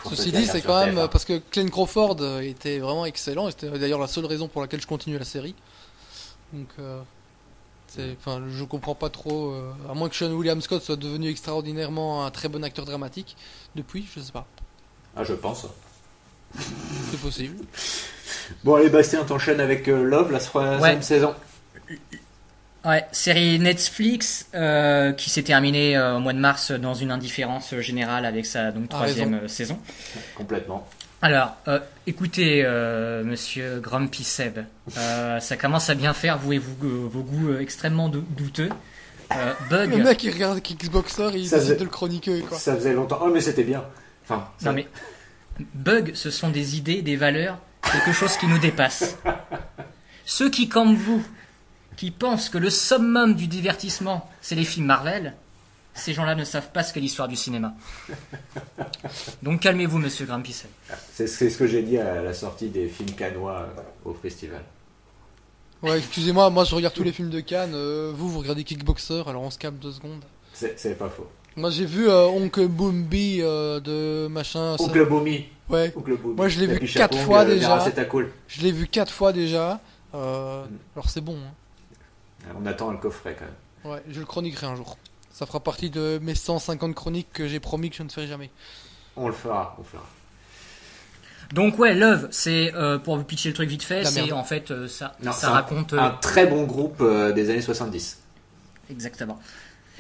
Ceci dit, c'est quand même parce que Glenn Crawford était vraiment excellent, et c'était d'ailleurs la seule raison pour laquelle je continue la série. Donc, je comprends pas trop, à moins que Sean William Scott soit devenu extraordinairement un très bon acteur dramatique depuis, je sais pas. Ah, je pense. C'est possible. Bon, allez, Bastien, t'enchaînes avec Love, la 3e saison. Ouais, série Netflix qui s'est terminée au mois de mars dans une indifférence générale avec sa 3e saison. Complètement. Alors, écoutez, monsieur Grumpy Seb, ça commence à bien faire, vous et vos goûts extrêmement douteux. Bug. Le mec il regarde Kickboxer et il décide de le chroniquer, quoi. Ça faisait longtemps. Oh, mais c'était bien. Non, mais Bug, ce sont des idées, des valeurs, quelque chose qui nous dépasse. Ceux qui, comme vous, qui pensent que le summum du divertissement, c'est les films Marvel, ces gens-là ne savent pas ce qu'est l'histoire du cinéma. Donc calmez-vous, monsieur Grumpy Seb. C'est ce que j'ai dit à la sortie des films cannois au festival. Ouais, excusez-moi, moi je regarde tous les films de Cannes, vous regardez Kickboxer, alors on se calme 2 secondes. C'est pas faux. Moi j'ai vu Oncle Boomby de machin... Oncle Boomy. Ouais. Oncle Boomy. Moi je l'ai vu 4 fois déjà. Cool. Je l'ai vu 4 fois déjà. Alors c'est bon. Hein. On attend le coffret quand même. Ouais, je le chroniquerai un jour. Ça fera partie de mes 150 chroniques que j'ai promis que je ne ferai jamais. On le fera. Donc ouais, Love, c'est pour vous pitcher le truc vite fait, c'est en fait ça raconte un très bon groupe des années 70. Exactement.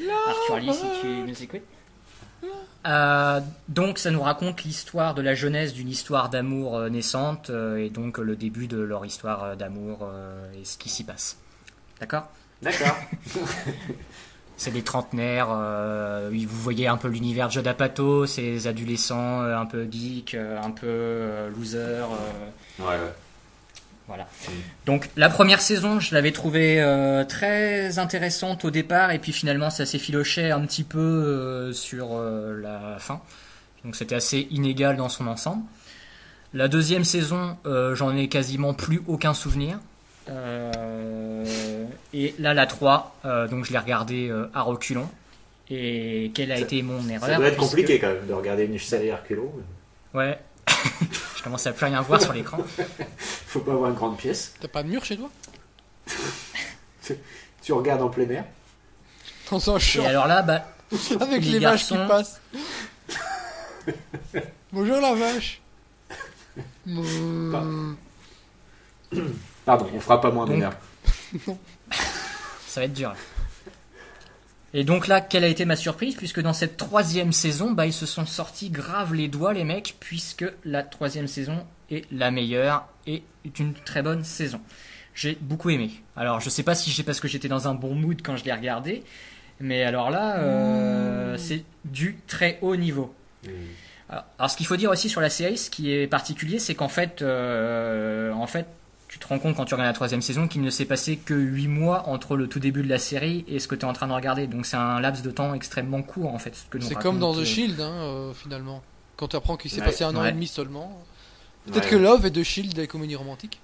Arthur Ali, si tu nous écoutes. Donc ça nous raconte l'histoire de la jeunesse d'une histoire d'amour naissante et donc le début de leur histoire d'amour et ce qui s'y passe. D'accord. C'est des trentenaires, vous voyez un peu l'univers de Judd Apatow, ces adolescents un peu geeks, un peu losers. Voilà. Donc la première saison, je l'avais trouvée très intéressante au départ, et puis finalement ça s'effilochait un petit peu sur la fin. Donc c'était assez inégal dans son ensemble. La deuxième saison, j'en ai quasiment plus aucun souvenir. Et là la 3, donc je l'ai regardée à reculons. Et quelle a été mon erreur? Ça doit être compliqué quand même de regarder une série à reculons. Ouais. Je commence à plus rien voir sur l'écran. Faut pas avoir une grande pièce. T'as pas de mur chez toi? Tu regardes en plein air. Dans un champ. Et alors là, avec les vaches qui passent. Bonjour la vache. Pardon, on fera pas moins d'une heure. Ça va être dur. Et donc là, quelle a été ma surprise, puisque dans cette 3e saison, ils se sont sortis grave les doigts les mecs, puisque la 3e saison est la meilleure et est une très bonne saison. J'ai beaucoup aimé. Alors je sais pas si c'est parce que j'étais dans un bon mood quand je l'ai regardé, mais alors là, c'est du très haut niveau. Alors ce qu'il faut dire aussi sur la série, ce qui est particulier, c'est qu'en fait, tu te rends compte quand tu regardes la 3e saison qu'il ne s'est passé que 8 mois entre le tout début de la série et ce que tu es en train de regarder. Donc c'est un laps de temps extrêmement court en fait. C'est comme dans The Shield finalement. Quand tu apprends qu'il s'est passé 1 an et demi seulement. Peut-être que Love et The Shield des comédies romantiques.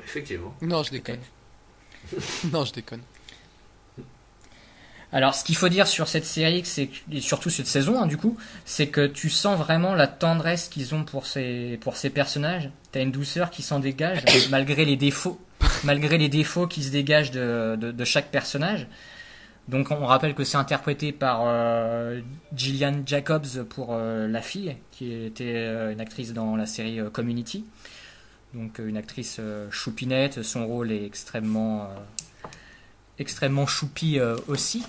Effectivement. Non, je déconne. Non, je déconne. Alors, ce qu'il faut dire sur cette série, et surtout cette saison, hein, du coup, c'est que tu sens vraiment la tendresse qu'ils ont pour ces personnages. T'as une douceur qui s'en dégage, malgré les défauts qui se dégagent de chaque personnage. Donc, on rappelle que c'est interprété par Gillian Jacobs pour la fille, qui était une actrice dans la série Community. Donc, une actrice choupinette. Son rôle est extrêmement choupi aussi.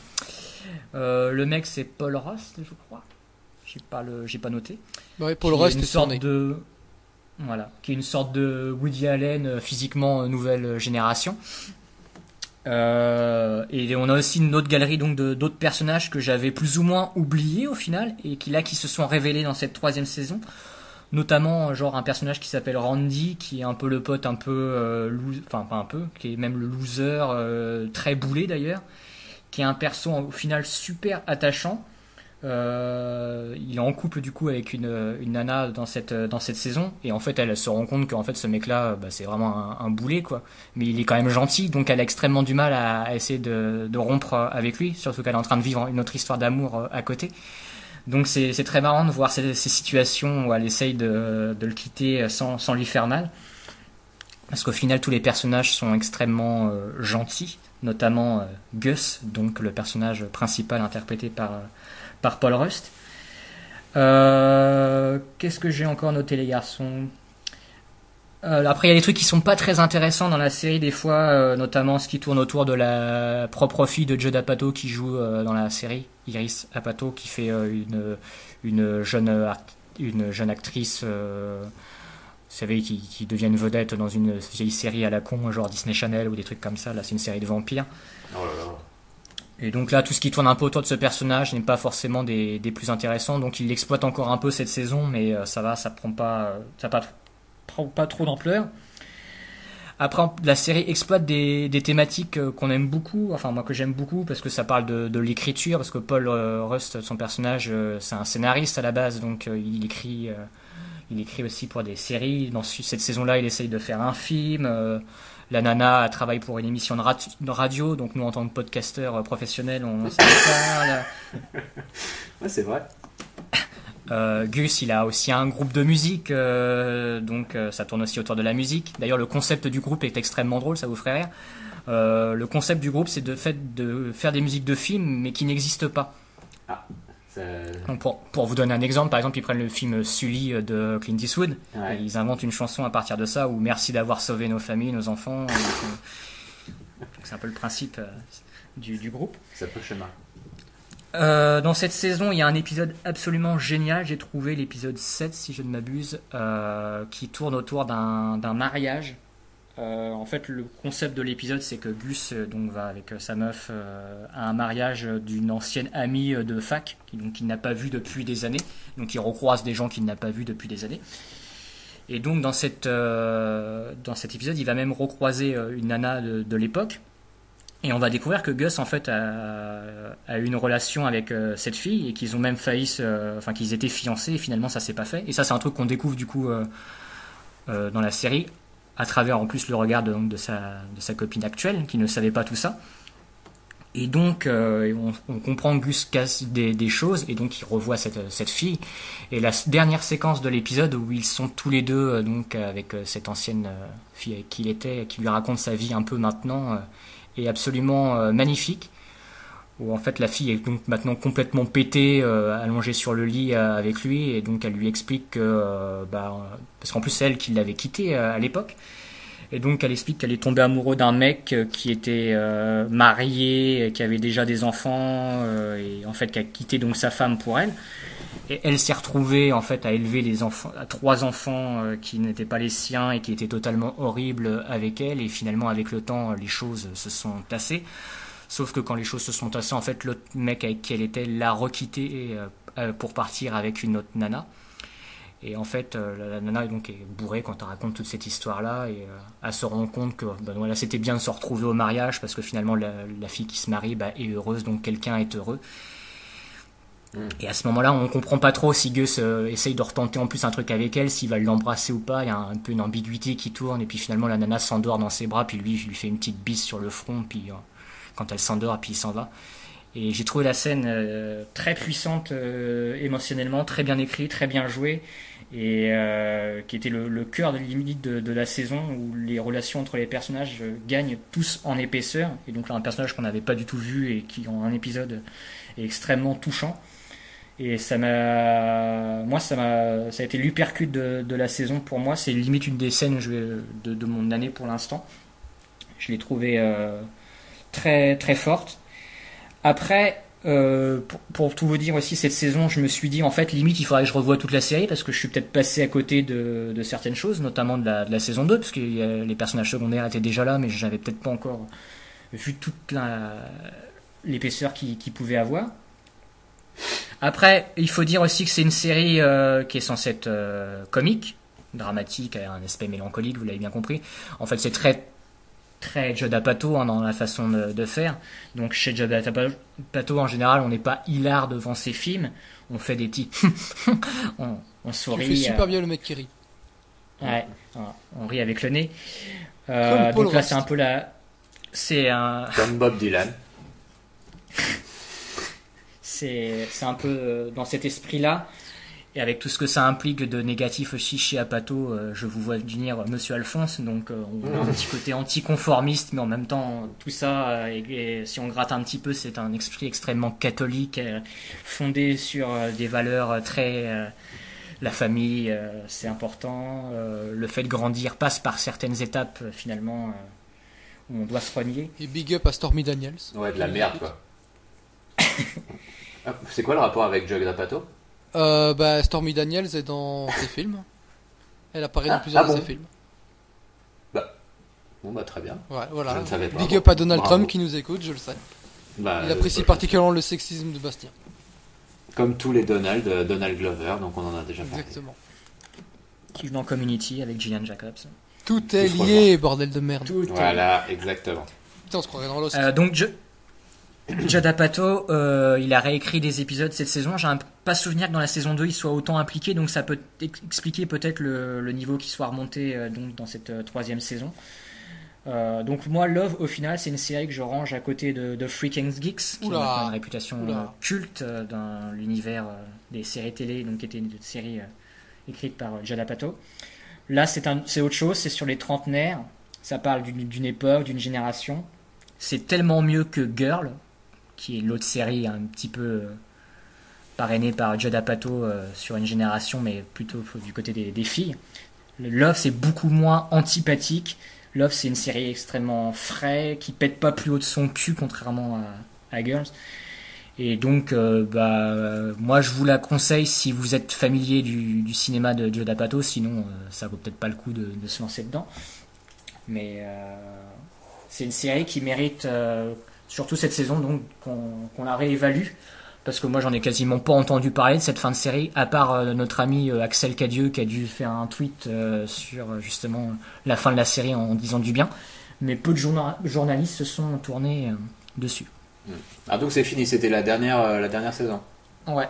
Le mec, c'est Paul Rust, je crois. J'ai pas noté. Ouais, Paul Rust, qui est une sorte de Woody Allen physiquement nouvelle génération. Et on a aussi une autre galerie donc d'autres personnages que j'avais plus ou moins oubliés au final et qui se sont révélés dans cette 3e saison. Notamment genre un personnage qui s'appelle Randy, qui est un peu le pote qui est même le loser, très boulé d'ailleurs, qui est un perso au final super attachant. Il est en couple du coup avec une nana dans cette saison, et en fait elle se rend compte qu'en fait ce mec là c'est vraiment un boulet quoi, mais il est quand même gentil, donc elle a extrêmement du mal à essayer de rompre avec lui, surtout qu'elle est en train de vivre une autre histoire d'amour à côté. Donc c'est très marrant de voir ces situations où elle essaye de le quitter sans lui faire mal. Parce qu'au final, tous les personnages sont extrêmement gentils, notamment Gus, donc le personnage principal interprété par Paul Rust. Qu'est-ce que j'ai encore noté, les garçons ? Après, il y a des trucs qui sont pas très intéressants dans la série des fois, notamment ce qui tourne autour de la propre fille de Judd Apatow qui joue dans la série, Iris Apatow, qui fait une jeune actrice, vous savez, qui devient une vedette dans une vieille série à la con, genre Disney Channel ou des trucs comme ça. Là, c'est une série de vampires. Oh là là. Et donc là, tout ce qui tourne un peu autour de ce personnage n'est pas forcément des plus intéressants. Donc il l'exploite encore un peu cette saison, mais ça prend pas trop d'ampleur. Après, la série exploite des thématiques qu'on aime beaucoup, enfin moi que j'aime beaucoup, parce que ça parle de l'écriture, parce que Paul Rust, son personnage, c'est un scénariste à la base, donc il écrit aussi pour des séries. Dans cette saison-là, il essaye de faire un film. La nana travaille pour une émission de radio, donc nous en tant que podcasteurs professionnels, on s'en parle. Ouais, c'est vrai. Gus, il a aussi un groupe de musique, donc ça tourne aussi autour de la musique. D'ailleurs, le concept du groupe est extrêmement drôle, ça vous ferait rire. Le concept du groupe, c'est de faire des musiques de films, mais qui n'existent pas. Ah, ça... Donc pour vous donner un exemple, par exemple, ils prennent le film Sully de Clint Eastwood, ouais. Et ils inventent une chanson à partir de ça, où merci d'avoir sauvé nos familles, nos enfants. Donc, c'est un peu le principe du groupe. Ça peut schéma. Dans cette saison, il y a un épisode absolument génial, j'ai trouvé l'épisode 7 si je ne m'abuse, qui tourne autour d'un mariage. En fait, le concept de l'épisode, c'est que Gus donc va avec sa meuf à un mariage d'une ancienne amie de fac, qu'il n'a pas vu depuis des années. Donc il recroise des gens qu'il n'a pas vu depuis des années. Et donc dans cet épisode, il va même recroiser une nana de l'époque. Et on va découvrir que Gus en fait a eu une relation avec cette fille et qu'ils ont même qu'ils étaient fiancés et finalement ça s'est pas fait. Et ça c'est un truc qu'on découvre du coup dans la série à travers en plus le regard de sa copine actuelle qui ne savait pas tout ça. Et donc on comprend que Gus casse des choses et donc il revoit cette fille. Et la dernière séquence de l'épisode où ils sont tous les deux donc avec cette ancienne fille avec qui il était, qui lui raconte sa vie un peu maintenant. Est absolument magnifique, où en fait la fille est donc maintenant complètement pétée, allongée sur le lit avec lui, et donc elle lui explique que parce qu'en plus c'est elle qui l'avait quitté à l'époque, et donc elle explique qu'elle est tombée amoureuse d'un mec qui était marié, qui avait déjà des enfants, et en fait qui a quitté donc sa femme pour elle. Et elle s'est retrouvée en fait à élever à 3 enfants qui n'étaient pas les siens et qui étaient totalement horribles avec elle. Et finalement, avec le temps, les choses se sont tassées. Sauf que quand les choses se sont tassées, en fait, l'autre mec avec qui elle était l'a requittée pour partir avec une autre nana. Et en fait, la nana donc est bourrée quand elle raconte toute cette histoire-là, et elle se rend compte que voilà, c'était bien de se retrouver au mariage parce que finalement la fille qui se marie est heureuse, donc quelqu'un est heureux. Et à ce moment-là, on comprend pas trop si Gus essaye de retenter en plus un truc avec elle, s'il va l'embrasser ou pas. Il y a un peu une ambiguïté qui tourne, et puis finalement la nana s'endort dans ses bras, puis lui fait une petite bise sur le front, puis quand elle s'endort, puis il s'en va. Et j'ai trouvé la scène très puissante émotionnellement, très bien écrite, très bien jouée, et qui était le cœur de limite de la saison, où les relations entre les personnages gagnent tous en épaisseur. Et donc là, un personnage qu'on n'avait pas du tout vu et qui en un épisode est extrêmement touchant. Et ça a été l'hypercute de la saison pour moi. C'est limite une des scènes de mon année pour l'instant. Je l'ai trouvée très très forte. Après, pour tout vous dire aussi, cette saison, je me suis dit, en fait, limite, il faudrait que je revoie toute la série, parce que je suis peut-être passé à côté de certaines choses, notamment de la saison 2, parce que les personnages secondaires étaient déjà là, mais j'avais peut-être pas encore vu toute l'épaisseur qu'ils pouvaient avoir. Après, il faut dire aussi que c'est une série qui est censée être comique, dramatique, un aspect mélancolique, vous l'avez bien compris. En fait, c'est très Judd Apatow dans la façon de faire. Donc chez Judd Apatow, en général, on n'est pas hilar devant ses films. On fait des petits... on sourit. Tu fais super bien le mec qui rit. Ouais, on rit avec le nez. Donc là, c'est un peu la... Comme Bob Dylan. C'est un peu dans cet esprit-là. Et avec tout ce que ça implique de négatif aussi chez Apatow, je vous vois venir Monsieur Alphonse, donc on a un petit côté anticonformiste, mais en même temps, tout ça, et si on gratte un petit peu, c'est un esprit extrêmement catholique, fondé sur des valeurs très... la famille, c'est important, le fait de grandir passe par certaines étapes, finalement, où on doit se renier. Et big up à Stormy Daniels. Ouais, de la merde, quoi. C'est quoi le rapport avec Judd Apatow? Stormy Daniels est dans ses films. Elle apparaît dans plusieurs de ses films. Bon, très bien. Ouais, voilà. Je ne savais pas. Big up à Donald Trump qui nous écoute, je le sais. Il apprécie particulièrement le sexisme de Bastien. Comme tous les Donald Glover, donc on en a déjà parlé. Exactement. Qui joue dans Community avec Gillian Jacobs. Tout est lié, bordel de merde. Voilà, exactement. Putain, on se croirait dans Lost. Donc, Judd Apatow, il a réécrit des épisodes cette saison. J'ai pas souvenir que dans la saison 2 il soit autant impliqué, donc ça peut expliquer peut-être le niveau qui soit remonté donc dans cette troisième saison. Donc moi, Love, au final, c'est une série que je range à côté de Freaking Geeks, qui a une réputation culte dans l'univers des séries télé, donc qui était une série écrite par Judd Apatow. Là, c'est autre chose, c'est sur les trentenaires. Ça parle d'une époque, d'une génération. C'est tellement mieux que Girl, qui est l'autre série un petit peu parrainée par Judd Apatow sur une génération, mais plutôt du côté des filles. Love, c'est beaucoup moins antipathique. Love, c'est une série extrêmement frais, qui pète pas plus haut de son cul, contrairement à Girls. Et donc, moi, je vous la conseille si vous êtes familier du cinéma de Judd Apatow. Sinon, ça vaut peut-être pas le coup de se lancer dedans. Mais c'est une série qui mérite, surtout cette saison, donc qu'on la réévalue. Parce que moi, j'en ai quasiment pas entendu parler de cette fin de série, à part notre ami Axel Cadieux qui a dû faire un tweet sur justement la fin de la série en disant du bien. Mais peu de journalistes se sont tournés dessus. Ah, donc c'est fini, c'était la dernière saison. Ouais.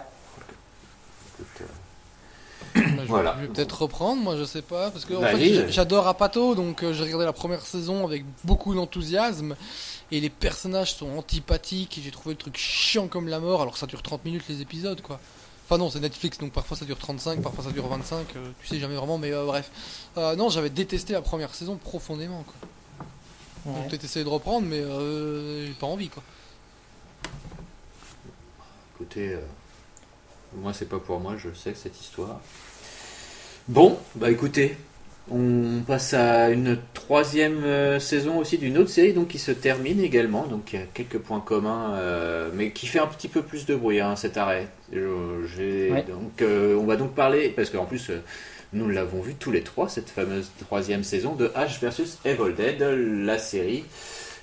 Voilà. Je vais peut-être reprendre, moi je sais pas, parce que en fait, j'adore Apatow, donc j'ai regardé la première saison avec beaucoup d'enthousiasme, et les personnages sont antipathiques, et j'ai trouvé le truc chiant comme la mort, alors ça dure 30 minutes les épisodes, quoi. Enfin non, c'est Netflix, donc parfois ça dure 35, parfois ça dure 25, tu sais jamais vraiment, mais bref. Non, j'avais détesté la première saison profondément, quoi. Ouais. Donc peut-être essayer de reprendre, mais j'ai pas envie, quoi. Écoutez, moi c'est pas pour moi, je sais que cette histoire. Bon, écoutez, on passe à une troisième saison aussi d'une autre série donc qui se termine également, donc il y a quelques points communs, mais qui fait un petit peu plus de bruit cet arrêt. Donc, on va donc parler, parce qu'en plus nous l'avons vu tous les trois, cette fameuse troisième saison de Ash vs Evil Dead, la série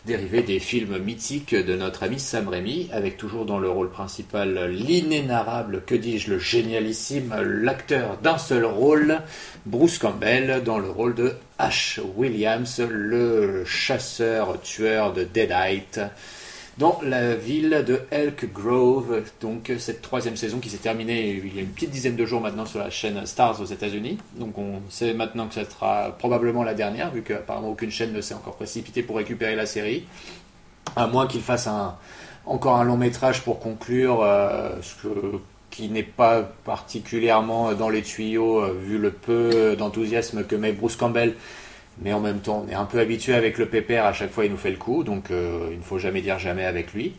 dérivé des films mythiques de notre ami Sam Raimi, avec toujours dans le rôle principal l'inénarrable, que dis-je, le génialissime, l'acteur d'un seul rôle, Bruce Campbell, dans le rôle de Ash Williams, le chasseur-tueur de Deadite, dans la ville de Elk Grove. Donc cette troisième saison qui s'est terminée il y a une petite dizaine de jours maintenant sur la chaîne Stars aux États-Unis. Donc on sait maintenant que ça sera probablement la dernière, vu qu'apparemment aucune chaîne ne s'est encore précipitée pour récupérer la série, à moins qu'ils fassent encore un long métrage pour conclure, qui n'est pas particulièrement dans les tuyaux vu le peu d'enthousiasme que met Bruce Campbell. Mais en même temps, on est un peu habitué avec le pépère, à chaque fois il nous fait le coup, donc il ne faut jamais dire jamais avec lui.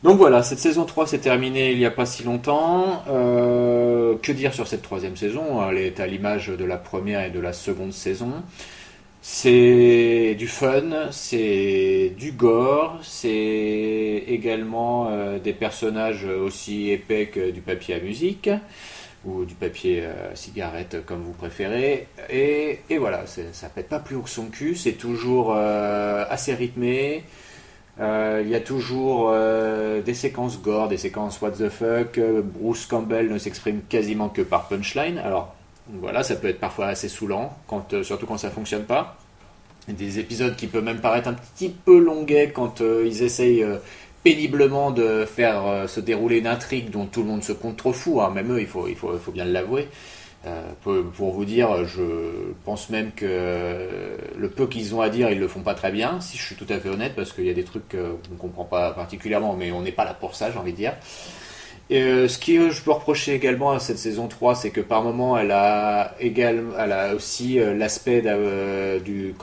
Donc voilà, cette saison 3 s'est terminée il n'y a pas si longtemps. Que dire sur cette troisième saison? Elle est à l'image de la première et de la seconde saison. C'est du fun, c'est du gore, c'est également des personnages aussi épais que du papier à musique, ou du papier à cigarette comme vous préférez. Et voilà, ça pète pas plus haut que son cul, c'est toujours assez rythmé. Il y a toujours des séquences gore, des séquences what the fuck. Bruce Campbell ne s'exprime quasiment que par punchline. Alors voilà, ça peut être parfois assez saoulant, surtout quand ça fonctionne pas. Des épisodes qui peuvent même paraître un petit peu longuets quand ils essayent péniblement de faire se dérouler une intrigue dont tout le monde se contrefout, hein. Même eux, il faut bien l'avouer. Pour vous dire, je pense même que le peu qu'ils ont à dire, ils le font pas très bien, si je suis tout à fait honnête, parce qu'il y a des trucs qu'on ne comprend pas particulièrement, mais on n'est pas là pour ça, j'ai envie de dire. Et ce que je peux reprocher également à cette saison 3, c'est que par moment elle a aussi l'aspect du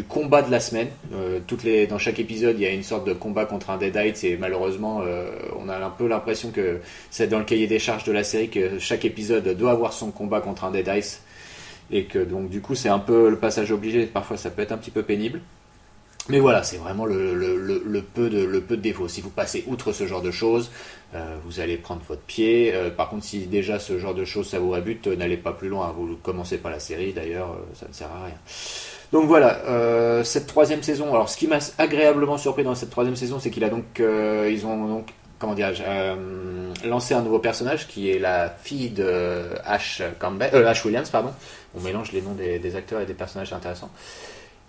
combat de la semaine. Dans chaque épisode, il y a une sorte de combat contre un Deadites, et malheureusement, on a un peu l'impression que c'est dans le cahier des charges de la série que chaque épisode doit avoir son combat contre un Deadites, et que donc du coup c'est un peu le passage obligé. Parfois, ça peut être un petit peu pénible. Mais voilà, c'est vraiment le peu de défauts. Si vous passez outre ce genre de choses, vous allez prendre votre pied. Par contre, si déjà ce genre de choses ça vous rebute, n'allez pas plus loin. Vous ne commencez pas la série, d'ailleurs, ça ne sert à rien. Donc voilà, cette troisième saison. Alors, ce qui m'a agréablement surpris dans cette troisième saison, c'est ils ont donc, comment dirais-je, lancé un nouveau personnage qui est la fille de Ash Williams, pardon. On mélange les noms des acteurs et des personnages intéressants.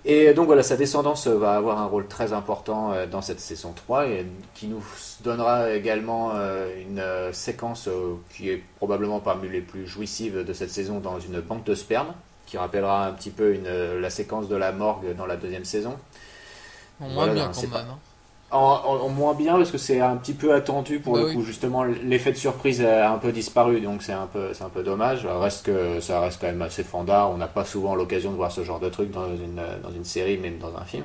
Et donc voilà, sa descendance va avoir un rôle très important dans cette saison 3, et qui nous donnera également une séquence qui est probablement parmi les plus jouissives de cette saison, dans une banque de sperme, qui rappellera un petit peu la séquence de la morgue dans la deuxième saison. En moins bien quand même. Hein. En moins bien, parce que c'est un petit peu attendu pour le coup. Justement, l'effet de surprise a un peu disparu, donc c'est un peu dommage. Ça reste quand même assez fandard. On n'a pas souvent l'occasion de voir ce genre de truc dans une série, même dans un film.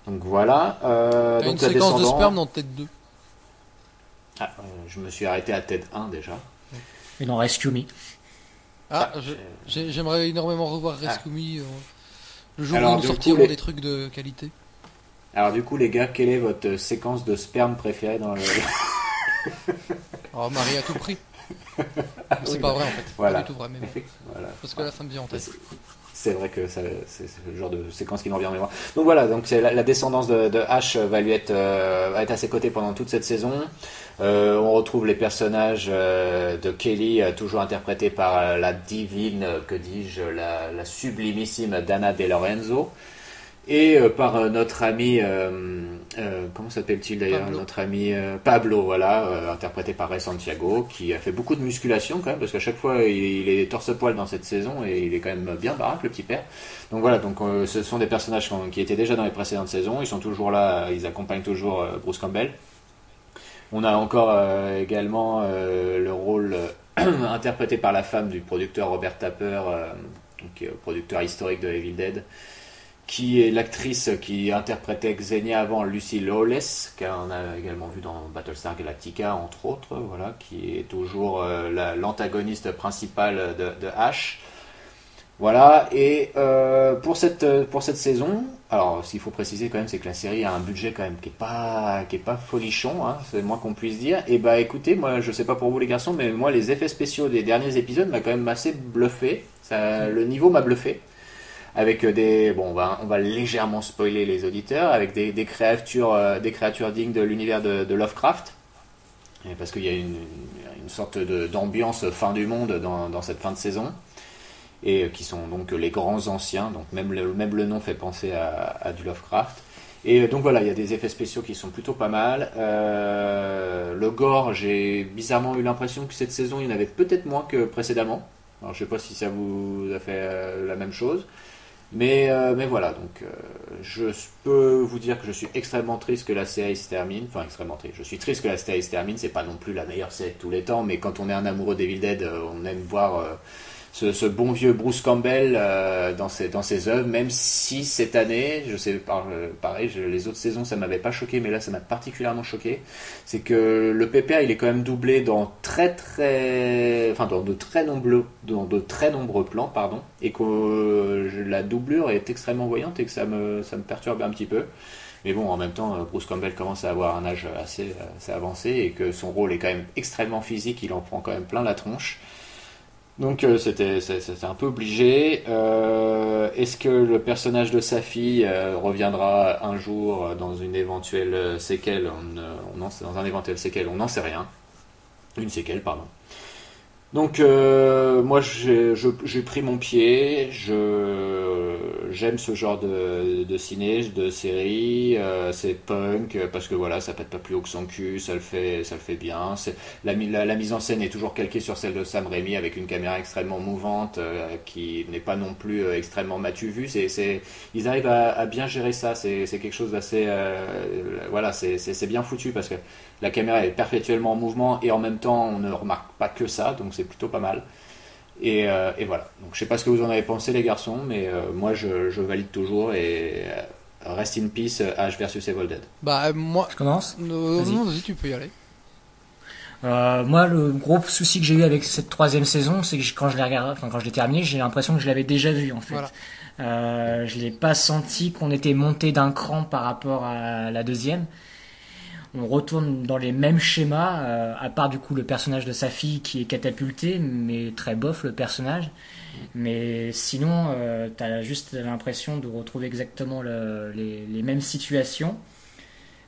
Donc voilà. T'as une séquence de sperme dans Ted 2. Je me suis arrêté à Ted 1 déjà. Et dans Rescue Me. J'aimerais énormément revoir Rescue Me le jour où nous sortirons des trucs de qualité. Alors du coup, les gars, quelle est votre séquence de sperme préférée dans le... Oh, Marie à tout prix. C'est pas vrai en fait. Voilà. Pas du tout vrai, mais voilà. Parce que là, ça me vient en tête. C'est vrai que c'est le genre de séquence qui m'en vient en mémoire. Donc voilà, donc c'est la descendance de Ash va être à ses côtés pendant toute cette saison. On retrouve les personnages de Kelly, toujours interprétés par la divine, la sublimissime Dana De Lorenzo. Et par notre ami, comment s'appelle-t-il d'ailleurs, Pablo. notre ami Pablo, voilà, interprété par Ray Santiago, qui a fait beaucoup de musculation quand même, parce qu'à chaque fois il est torse-poil dans cette saison, et il est quand même bien baraque, le petit père. Donc voilà, ce sont des personnages qui étaient déjà dans les précédentes saisons, ils sont toujours là, ils accompagnent toujours Bruce Campbell. On a encore également le rôle interprété par la femme du producteur Robert Tapper, producteur historique de Evil Dead, qui est l'actrice qui interprétait Xenia avant, Lucy Lawless, qu'on a également vu dans Battlestar Galactica, entre autres, voilà, qui est toujours l'antagoniste principal de Ash. Voilà, et pour cette saison, alors ce qu'il faut préciser quand même, c'est que la série a un budget quand même qui est pas folichon, hein, c'est le moins qu'on puisse dire. Et bah écoutez, moi je sais pas pour vous les garçons, mais moi les effets spéciaux des derniers épisodes m'a quand même assez bluffé, le niveau m'a bluffé. Avec on va légèrement spoiler les auditeurs, avec des créatures dignes de l'univers de Lovecraft, et parce qu'il y a une sorte d'ambiance fin du monde dans cette fin de saison, et qui sont donc les grands anciens, donc même le nom fait penser à du Lovecraft. Et donc voilà, il y a des effets spéciaux qui sont plutôt pas mal. Le gore, j'ai bizarrement eu l'impression que cette saison il y en avait peut-être moins que précédemment. Alors je sais pas si ça vous a fait la même chose. Mais voilà, donc je peux vous dire que je suis extrêmement triste que la série se termine. Enfin, extrêmement triste. Je suis triste que la série se termine. C'est pas non plus la meilleure série de tous les temps, mais quand on est un amoureux d'Evil Dead, on aime voir ce bon vieux Bruce Campbell dans ses œuvres, même si cette année, je sais, pareil, les autres saisons ça m'avait pas choqué, mais là ça m'a particulièrement choqué, c'est que le pépère il est quand même doublé dans dans de très nombreux plans, pardon, et que la doublure est extrêmement voyante et que ça me perturbe un petit peu. Mais bon, en même temps, Bruce Campbell commence à avoir un âge assez avancé et que son rôle est quand même extrêmement physique, il en prend quand même plein la tronche. Donc c'était un peu obligé. Est-ce que le personnage de sa fille reviendra un jour dans une éventuelle séquelle dans un éventuel séquelle, on n'en sait rien. Une séquelle, pardon. Donc moi j'ai pris mon pied, j'aime ce genre de ciné, de série, c'est punk parce que voilà, ça pète pas plus haut que son cul, ça le fait bien. La mise en scène est toujours calquée sur celle de Sam Raimi avec une caméra extrêmement mouvante qui n'est pas non plus extrêmement matu vu. Ils arrivent à bien gérer ça, c'est quelque chose d'assez voilà, c'est bien foutu parce que la caméra est perpétuellement en mouvement et en même temps on ne remarque pas que ça, donc c'est plutôt pas mal. Et voilà. Donc je sais pas ce que vous en avez pensé les garçons, mais moi je valide toujours et rest in peace Ash versus Evil Dead. Bah moi. Je commence. Vas-y, tu peux y aller. Moi, le gros souci que j'ai eu avec cette troisième saison, c'est que quand je l'ai terminé, j'ai l'impression que je l'avais déjà vu en fait. Voilà. Je l'ai pas senti qu'on était monté d'un cran par rapport à la deuxième. On retourne dans les mêmes schémas, à part du coup le personnage de sa fille qui est catapulté, mais très bof le personnage. Mais sinon, t'as juste l'impression de retrouver exactement les mêmes situations.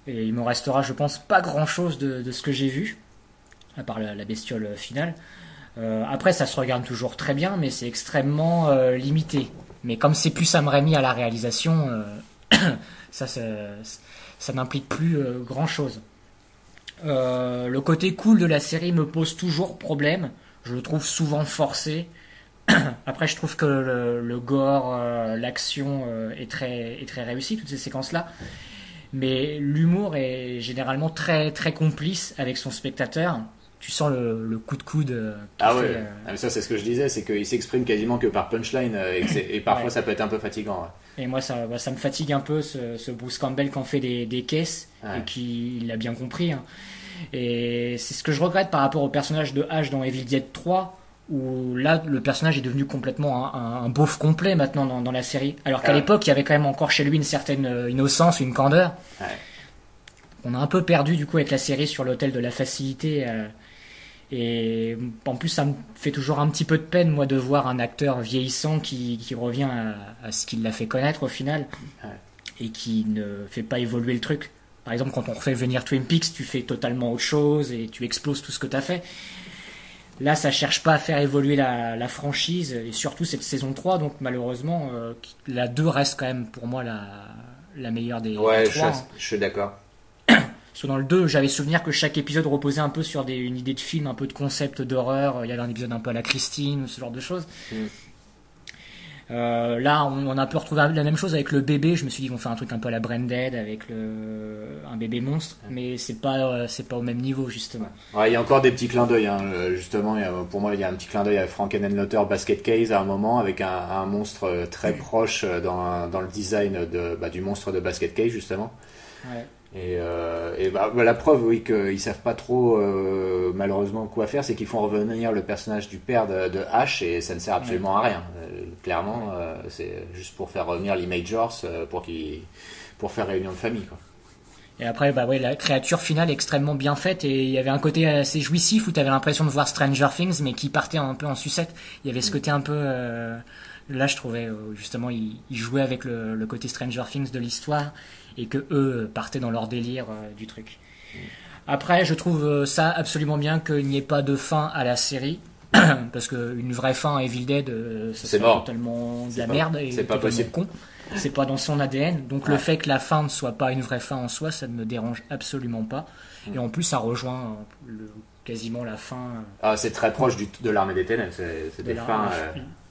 Et il me restera, je pense, pas grand-chose de ce que j'ai vu, à part la bestiole finale. Après, ça se regarde toujours très bien, mais c'est extrêmement limité. Mais comme c'est plus Sam Raimi à la réalisation, ça n'implique plus grand-chose. Le côté cool de la série me pose toujours problème. Je le trouve souvent forcé. Après, je trouve que le gore, l'action est très réussi, toutes ces séquences-là. Mais l'humour est généralement très, très complice avec son spectateur. Tu sens le coup de coude. Mais ça, c'est ce que je disais, c'est qu'il s'exprime quasiment que par punchline et parfois ça peut être un peu fatigant. Ouais. Et moi, ça me fatigue un peu, ce Bruce Campbell qui en fait des caisses et qui l'a bien compris. Hein. Et c'est ce que je regrette par rapport au personnage de Ash dans Evil Dead 3, où là, le personnage est devenu complètement un beauf complet maintenant dans la série. Alors qu'à l'époque, il y avait quand même encore chez lui une certaine innocence, une candeur. Ouais. On a un peu perdu du coup avec la série sur l'autel de la facilité. Et en plus, ça me fait toujours un petit peu de peine, moi, de voir un acteur vieillissant qui revient à ce qu'il l'a fait connaître au final et qui ne fait pas évoluer le truc. Par exemple, quand on refait venir Twin Peaks, tu fais totalement autre chose et tu exploses tout ce que tu as fait. Là, ça cherche pas à faire évoluer la franchise et surtout cette saison 3. Donc, malheureusement, la 2 reste quand même pour moi la meilleure des 3. Je suis d'accord. Parce que dans le 2, j'avais souvenir que chaque épisode reposait un peu sur une idée de film, un peu de concept d'horreur. Il y avait un épisode un peu à la Christine, ce genre de choses. Là, on a un peu retrouvé la même chose avec le bébé. Je me suis dit, ils vont faire un truc un peu à la Branded avec un bébé monstre, mais c'est pas au même niveau justement. Ouais, il y a encore des petits clins d'œil, justement. Pour moi, il y a un petit clin d'œil à Frankenheimer Basket Case à un moment avec un monstre très proche dans le design du monstre de Basket Case justement. Ouais. Et la preuve, oui, qu'ils savent pas trop malheureusement quoi faire, c'est qu'ils font revenir le personnage du père de Ash et ça ne sert absolument à rien. Clairement, c'est juste pour faire revenir Lee Majors pour faire réunion de famille, quoi. Et après, la créature finale est extrêmement bien faite et il y avait un côté assez jouissif où tu avais l'impression de voir Stranger Things mais qui partait un peu en sucette. Il y avait ce côté un peu... là, je trouvais justement, ils jouaient avec le côté Stranger Things de l'histoire et que eux partaient dans leur délire du truc. Après, je trouve ça absolument bien qu'il n'y ait pas de fin à la série. Parce qu'une vraie fin à Evil Dead, ça serait totalement de la merde et c'est pas possible. Con. C'est pas dans son ADN. Donc le fait que la fin ne soit pas une vraie fin en soi, ça ne me dérange absolument pas. Et en plus, ça rejoint quasiment la fin. C'est très proche de l'Armée des Ténèbres. C'est des fins.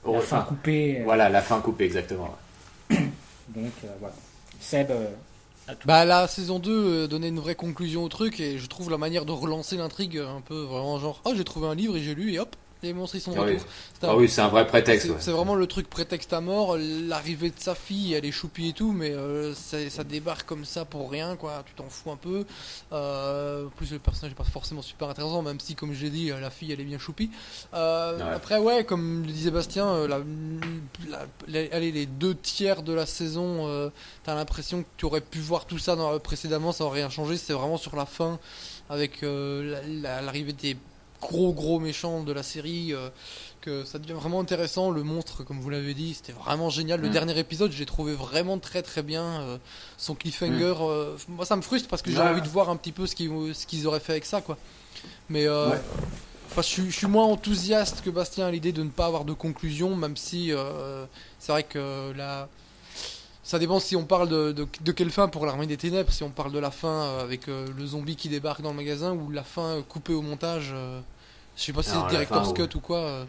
La fin coupée. Voilà, la fin coupée, exactement. Donc voilà. Seb, à tout. Bah la saison 2 donnait une vraie conclusion au truc et je trouve la manière de relancer l'intrigue un peu vraiment genre j'ai trouvé un livre et j'ai lu et hop les monstres ils sont de Ah oui. retour. C'est un vrai prétexte. C'est Ouais. c'est vraiment le truc prétexte à mort, l'arrivée de sa fille, elle est choupie et tout, mais ça débarque comme ça pour rien, quoi. Tu t'en fous un peu. En plus, le personnage est pas forcément super intéressant, même si, comme je l'ai dit, la fille elle est bien choupie. Ouais. Après, ouais, comme le disait Bastien, allez, les 2 tiers de la saison, t'as l'impression que tu aurais pu voir tout ça précédemment, ça aurait rien changé. C'est vraiment sur la fin, avec l'arrivée des gros méchants de la série que ça devient vraiment intéressant. Le monstre, comme vous l'avez dit, c'était vraiment génial. Le dernier épisode, j'ai trouvé vraiment très bien. Son cliffhanger, moi ça me frustre parce que j'ai envie de voir un petit peu ce qu'ils auraient fait avec ça, quoi. Mais enfin, je suis moins enthousiaste que Bastien à l'idée de ne pas avoir de conclusion, même si c'est vrai que là ça dépend si on parle de quelle fin pour l'Armée des Ténèbres, si on parle de la fin avec le zombie qui débarque dans le magasin ou la fin coupée au montage. Je sais pas si Alors, c'est la Director's fin Cut ou quoi.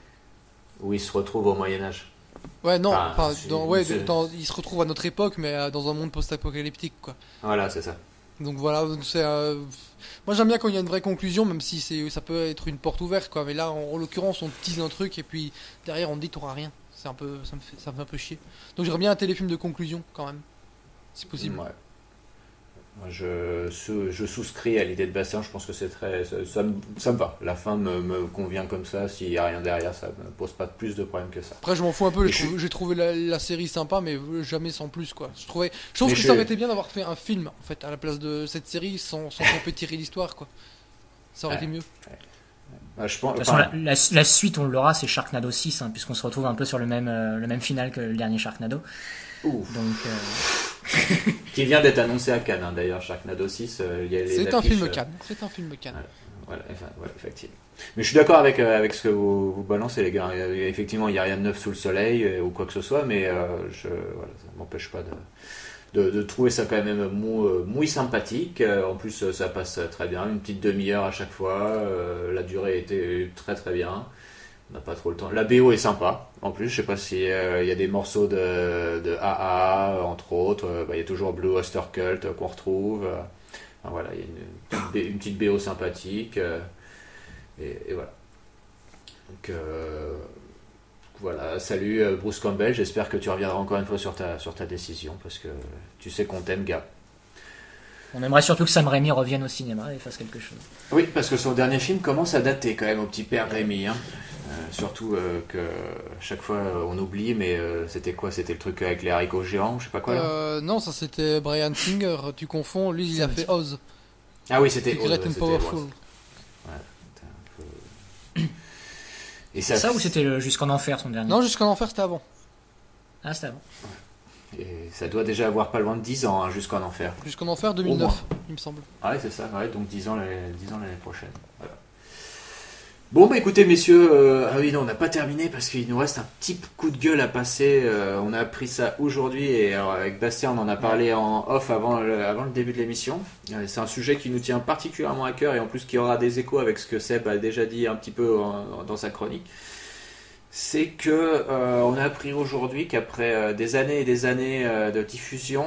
Où il se retrouve au Moyen-Âge. Ouais, non, Enfin, il se retrouve à notre époque, mais dans un monde post-apocalyptique, quoi. Voilà, c'est ça. Donc voilà, c'est moi j'aime bien quand il y a une vraie conclusion, même si ça peut être une porte ouverte, quoi. Mais là, en l'occurrence, on te tease un truc et puis derrière on te dit t'auras rien. C'est un peu, ça me fait un peu chier. Donc j'aimerais bien un téléfilm de conclusion, quand même, si possible. Ouais. Moi, je souscris à l'idée de Bastien, je pense que c'est très. Ça me va. La fin me convient comme ça, s'il n'y a rien derrière, ça me pose pas plus de problèmes que ça. Après, je m'en fous un peu, Mais j'ai trouvé la série sympa, mais jamais sans plus, quoi. Je trouve Mais que ça aurait été bien d'avoir fait un film, en fait, à la place de cette série, sans compétirer l'histoire, quoi. Ça aurait été mieux. Je pense, De toute façon, la suite, on l'aura, c'est Sharknado 6, hein, puisqu'on se retrouve un peu sur le même final que le dernier Sharknado. Ouf. Donc, Qui vient d'être annoncé à Cannes, hein, d'ailleurs, Sharknado 6. C'est un film Cannes. C'est un film Cannes. Voilà, effectivement. Mais je suis d'accord avec ce que vous balancez, les gars. Effectivement, il n'y a rien de neuf sous le soleil ou quoi que ce soit, mais ça ne m'empêche pas de trouver ça quand même mouille sympathique. En plus, ça passe très bien, une petite demi-heure à chaque fois. La durée était très bien. On n'a pas trop le temps. La BO est sympa. En plus, je sais pas si il y a des morceaux de AA, entre autres. Il y a toujours Blue Oyster Cult qu'on retrouve. Voilà, il y a une petite BO sympathique. Et voilà. Donc voilà, salut Bruce Campbell, j'espère que tu reviendras encore une fois sur ta décision, parce que tu sais qu'on t'aime, gars. on aimerait surtout que Sam Raimi revienne au cinéma et fasse quelque chose. Oui, parce que son dernier film commence à dater quand même au petit père Raimi. Hein. Surtout que chaque fois on oublie, mais c'était quoi? C'était le truc avec les haricots géants, je sais pas quoi là. Non, ça c'était Bryan Singer, tu confonds, lui il a fait Oz. Ah oui, c'était Secret and Powerful. Ouais, c'était un peu... Et C'est ça ou c'était le Jusqu'en Enfer, son dernier? Non, Jusqu'en Enfer c'était avant. Ah, c'était avant. Et ça doit déjà avoir pas loin de 10 ans, hein, jusqu'en enfer. Jusqu'en Enfer 2009, il me semble. Ouais, c'est ça, ouais, donc 10 ans l'année prochaine. Voilà. Bon, bah écoutez, messieurs, ah oui, non, on n'a pas terminé parce qu'il nous reste un petit coup de gueule à passer. On a appris ça aujourd'hui et alors, avec Bastien, on en a parlé en off avant le début de l'émission. C'est un sujet qui nous tient particulièrement à cœur et en plus qui aura des échos avec ce que Seb a déjà dit un petit peu dans sa chronique. C'est que on a appris aujourd'hui qu'après des années et des années de diffusion,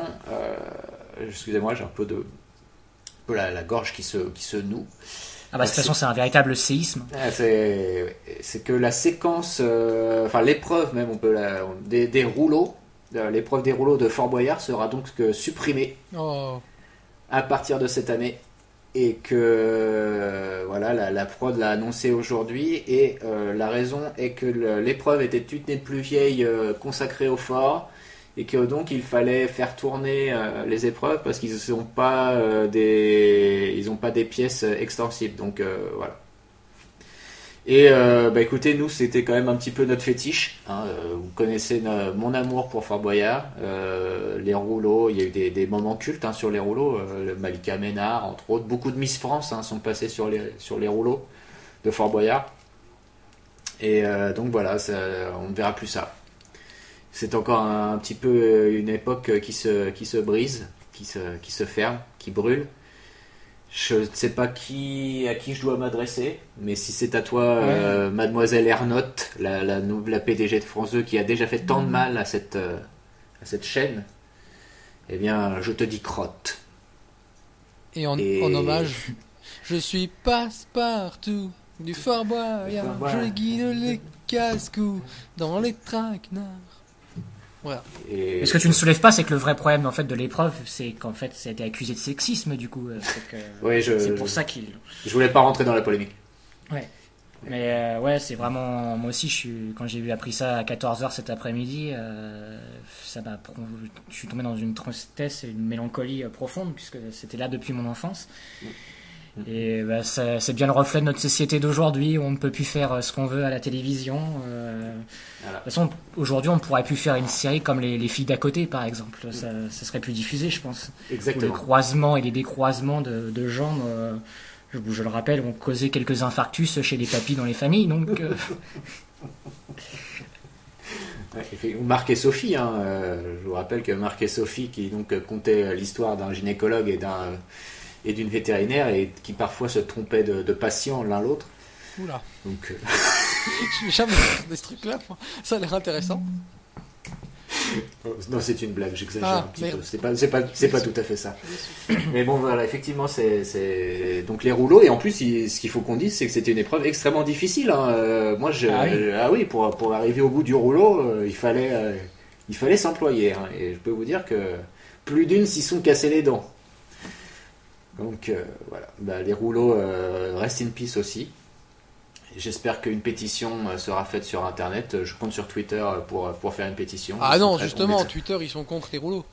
excusez-moi, j'ai un peu la gorge qui se noue. Ah bah de toute façon c'est un véritable séisme. C'est que la séquence, enfin l'épreuve même, des rouleaux, l'épreuve des rouleaux de Fort Boyard sera donc supprimée à partir de cette année. Et que voilà, la prod l'a annoncé aujourd'hui et la raison est que l'épreuve était une plus vieille consacrée au fort et que donc il fallait faire tourner les épreuves parce qu'ils n'ont pas des pièces extensibles, donc voilà. Et bah écoutez, nous c'était quand même un petit peu notre fétiche, hein. Vous connaissez mon amour pour Fort Boyard, les rouleaux, il y a eu des moments cultes, hein, sur les rouleaux, le Malika Ménard entre autres, beaucoup de Miss France, hein, sont passés sur les rouleaux de Fort Boyard, et donc voilà, on ne verra plus ça. C'est encore un petit peu une époque qui se brise, qui se ferme, qui brûle. Je ne sais pas à qui je dois m'adresser, mais si c'est à toi, Mademoiselle Ernotte, la PDG de France 2, qui a déjà fait tant de mal à cette à cette chaîne, eh bien, je te dis crotte. Et en hommage, je suis passe-partout du Fort Boyard, je guide les casse-cou dans les traquenards. Voilà. Et ce que tu ne soulèves pas, c'est que le vrai problème en fait de l'épreuve, c'est qu'en fait, ça a été accusé de sexisme du coup. C'est pour ça qu'il. Je voulais pas rentrer dans la polémique. Ouais. Mais ouais, c'est vraiment. Moi aussi, quand j'ai appris ça à 14h cet après-midi, je suis tombé dans une tristesse et une mélancolie profonde, puisque c'était là depuis mon enfance. Et c'est bien le reflet de notre société d'aujourd'hui, où on ne peut plus faire ce qu'on veut à la télévision. Voilà. De toute façon, aujourd'hui, on pourrait plus faire une série comme les filles d'à côté, par exemple. Ça serait plus diffusé, je pense. Exactement. Où les croisements et les décroisements de gens, je le rappelle, ont causé quelques infarctus chez les papis dans les familles. Donc, Marc et Sophie, je vous rappelle que Marc et Sophie, qui donc contaient l'histoire d'un gynécologue et d'une vétérinaire, et qui parfois se trompaient de patients l'un l'autre. Oula. Donc, je n'ai jamais fait ce truc-là. Ça a l'air intéressant. Non, c'est une blague, j'exagère un petit merde. peu. C'est pas tout à fait ça. Mais bon, voilà, effectivement, c'est donc les rouleaux. Et en plus, ce qu'il faut qu'on dise, c'est que c'était une épreuve extrêmement difficile. Moi, pour arriver au bout du rouleau, il fallait s'employer. Et je peux vous dire que plus d'une s'y sont cassés les dents. Donc voilà, les rouleaux, rest in peace aussi. J'espère qu'une pétition sera faite sur internet. Je compte sur Twitter pour faire une pétition. Ah non, justement, Twitter, ils sont contre les rouleaux.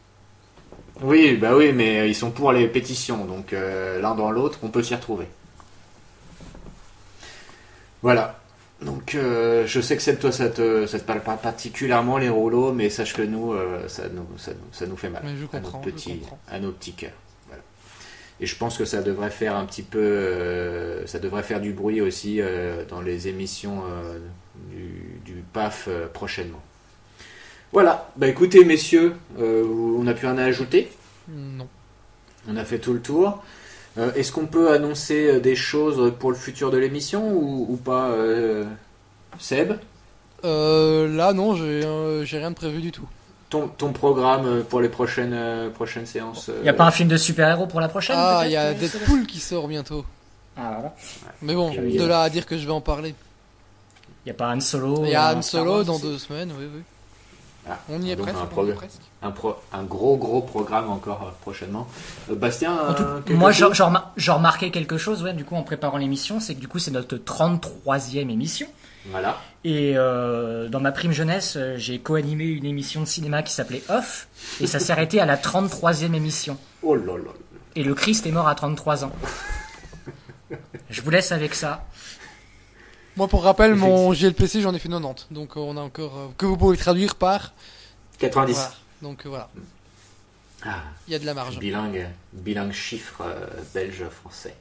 Oui, mais ils sont pour les pétitions. Donc l'un dans l'autre, on peut s'y retrouver. Voilà. Donc je sais que toi, ça te parle pas particulièrement les rouleaux, mais sache que nous, ça nous fait mal. Mais je comprends, à nos petits cœurs. Et je pense que ça devrait faire un petit peu, ça devrait faire du bruit aussi dans les émissions du PAF prochainement. Voilà. Écoutez, messieurs, on n'a plus rien à ajouter. Non. On a fait tout le tour. Est-ce qu'on peut annoncer des choses pour le futur de l'émission ou pas, Seb ? Là, non, j'ai rien de prévu du tout. Ton programme pour les prochaines séances. Il n'y a pas un film de super-héros pour la prochaine ? Ah, il y a Deadpool qui sort bientôt. Ah, voilà. Mais bon, de là à dire que je vais en parler. Il n'y a pas Han Solo. Il y a Han Solo dans 2 semaines, oui. Ah, on y est presque. Un gros programme encore prochainement. Bastien, moi j'en remarquais quelque chose, du coup en préparant l'émission, c'est que du coup c'est notre 33e émission. Voilà. Et dans ma prime jeunesse, j'ai co-animé une émission de cinéma qui s'appelait Off, et ça s'est arrêté à la 33e émission. Oh là là. Et le Christ est mort à 33 ans. Je vous laisse avec ça. Moi, pour rappel, mon GLPC, j'en ai fait 90. Donc, on a encore... que vous pouvez traduire par... 90. Voilà. Donc, voilà. Il y a de la marge. Bilingue chiffre belge-français.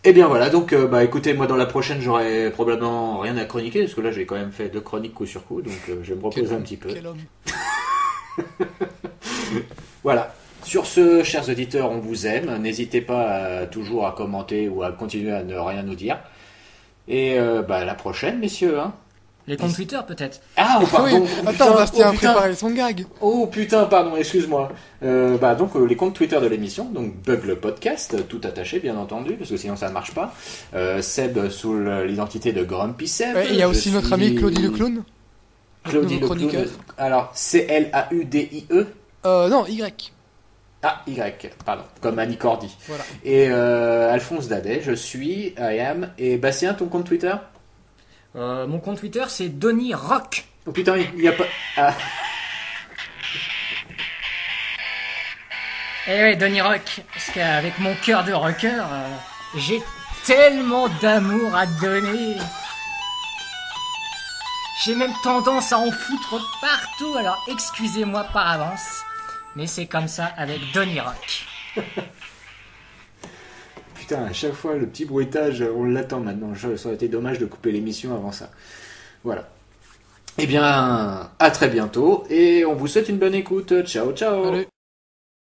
Et bien voilà, donc écoutez, moi dans la prochaine, j'aurai probablement rien à chroniquer, parce que là, j'ai quand même fait 2 chroniques coup sur coup, donc je vais me reposer un petit peu. Quel homme. Voilà. Sur ce, chers auditeurs, on vous aime. N'hésitez pas toujours à commenter ou à continuer à ne rien nous dire. Et à la prochaine, messieurs. Les comptes Twitter, peut-être. Ah, pardon. Oui. Attends, Bastien a préparé son gag. Oh putain, pardon, excuse-moi. Donc les comptes Twitter de l'émission, donc Bug le podcast, tout attaché bien entendu, parce que sinon ça ne marche pas. Seb sous l'identité de Grumpy Seb. Il y a aussi notre ami Claudie le clown. Claudie le clown. Alors CLAUDIE. Non, Y. Ah, Y, pardon, comme Annie Cordy. Voilà. Et Alphonse Dadet, je suis, I am. Et Bastien, ton compte Twitter ? Mon compte Twitter, c'est Donny Rock. Oh putain, il n'y a pas... Ah. Eh ouais, Donny Rock, parce qu'avec mon cœur de rocker, j'ai tellement d'amour à donner. J'ai même tendance à en foutre partout, alors excusez-moi par avance. Mais c'est comme ça avec Donny Rock. Putain, à chaque fois, le petit bruitage, on l'attend maintenant. Ça aurait été dommage de couper l'émission avant ça. Voilà. Eh bien, à très bientôt. Et on vous souhaite une bonne écoute. Ciao, ciao. Allez.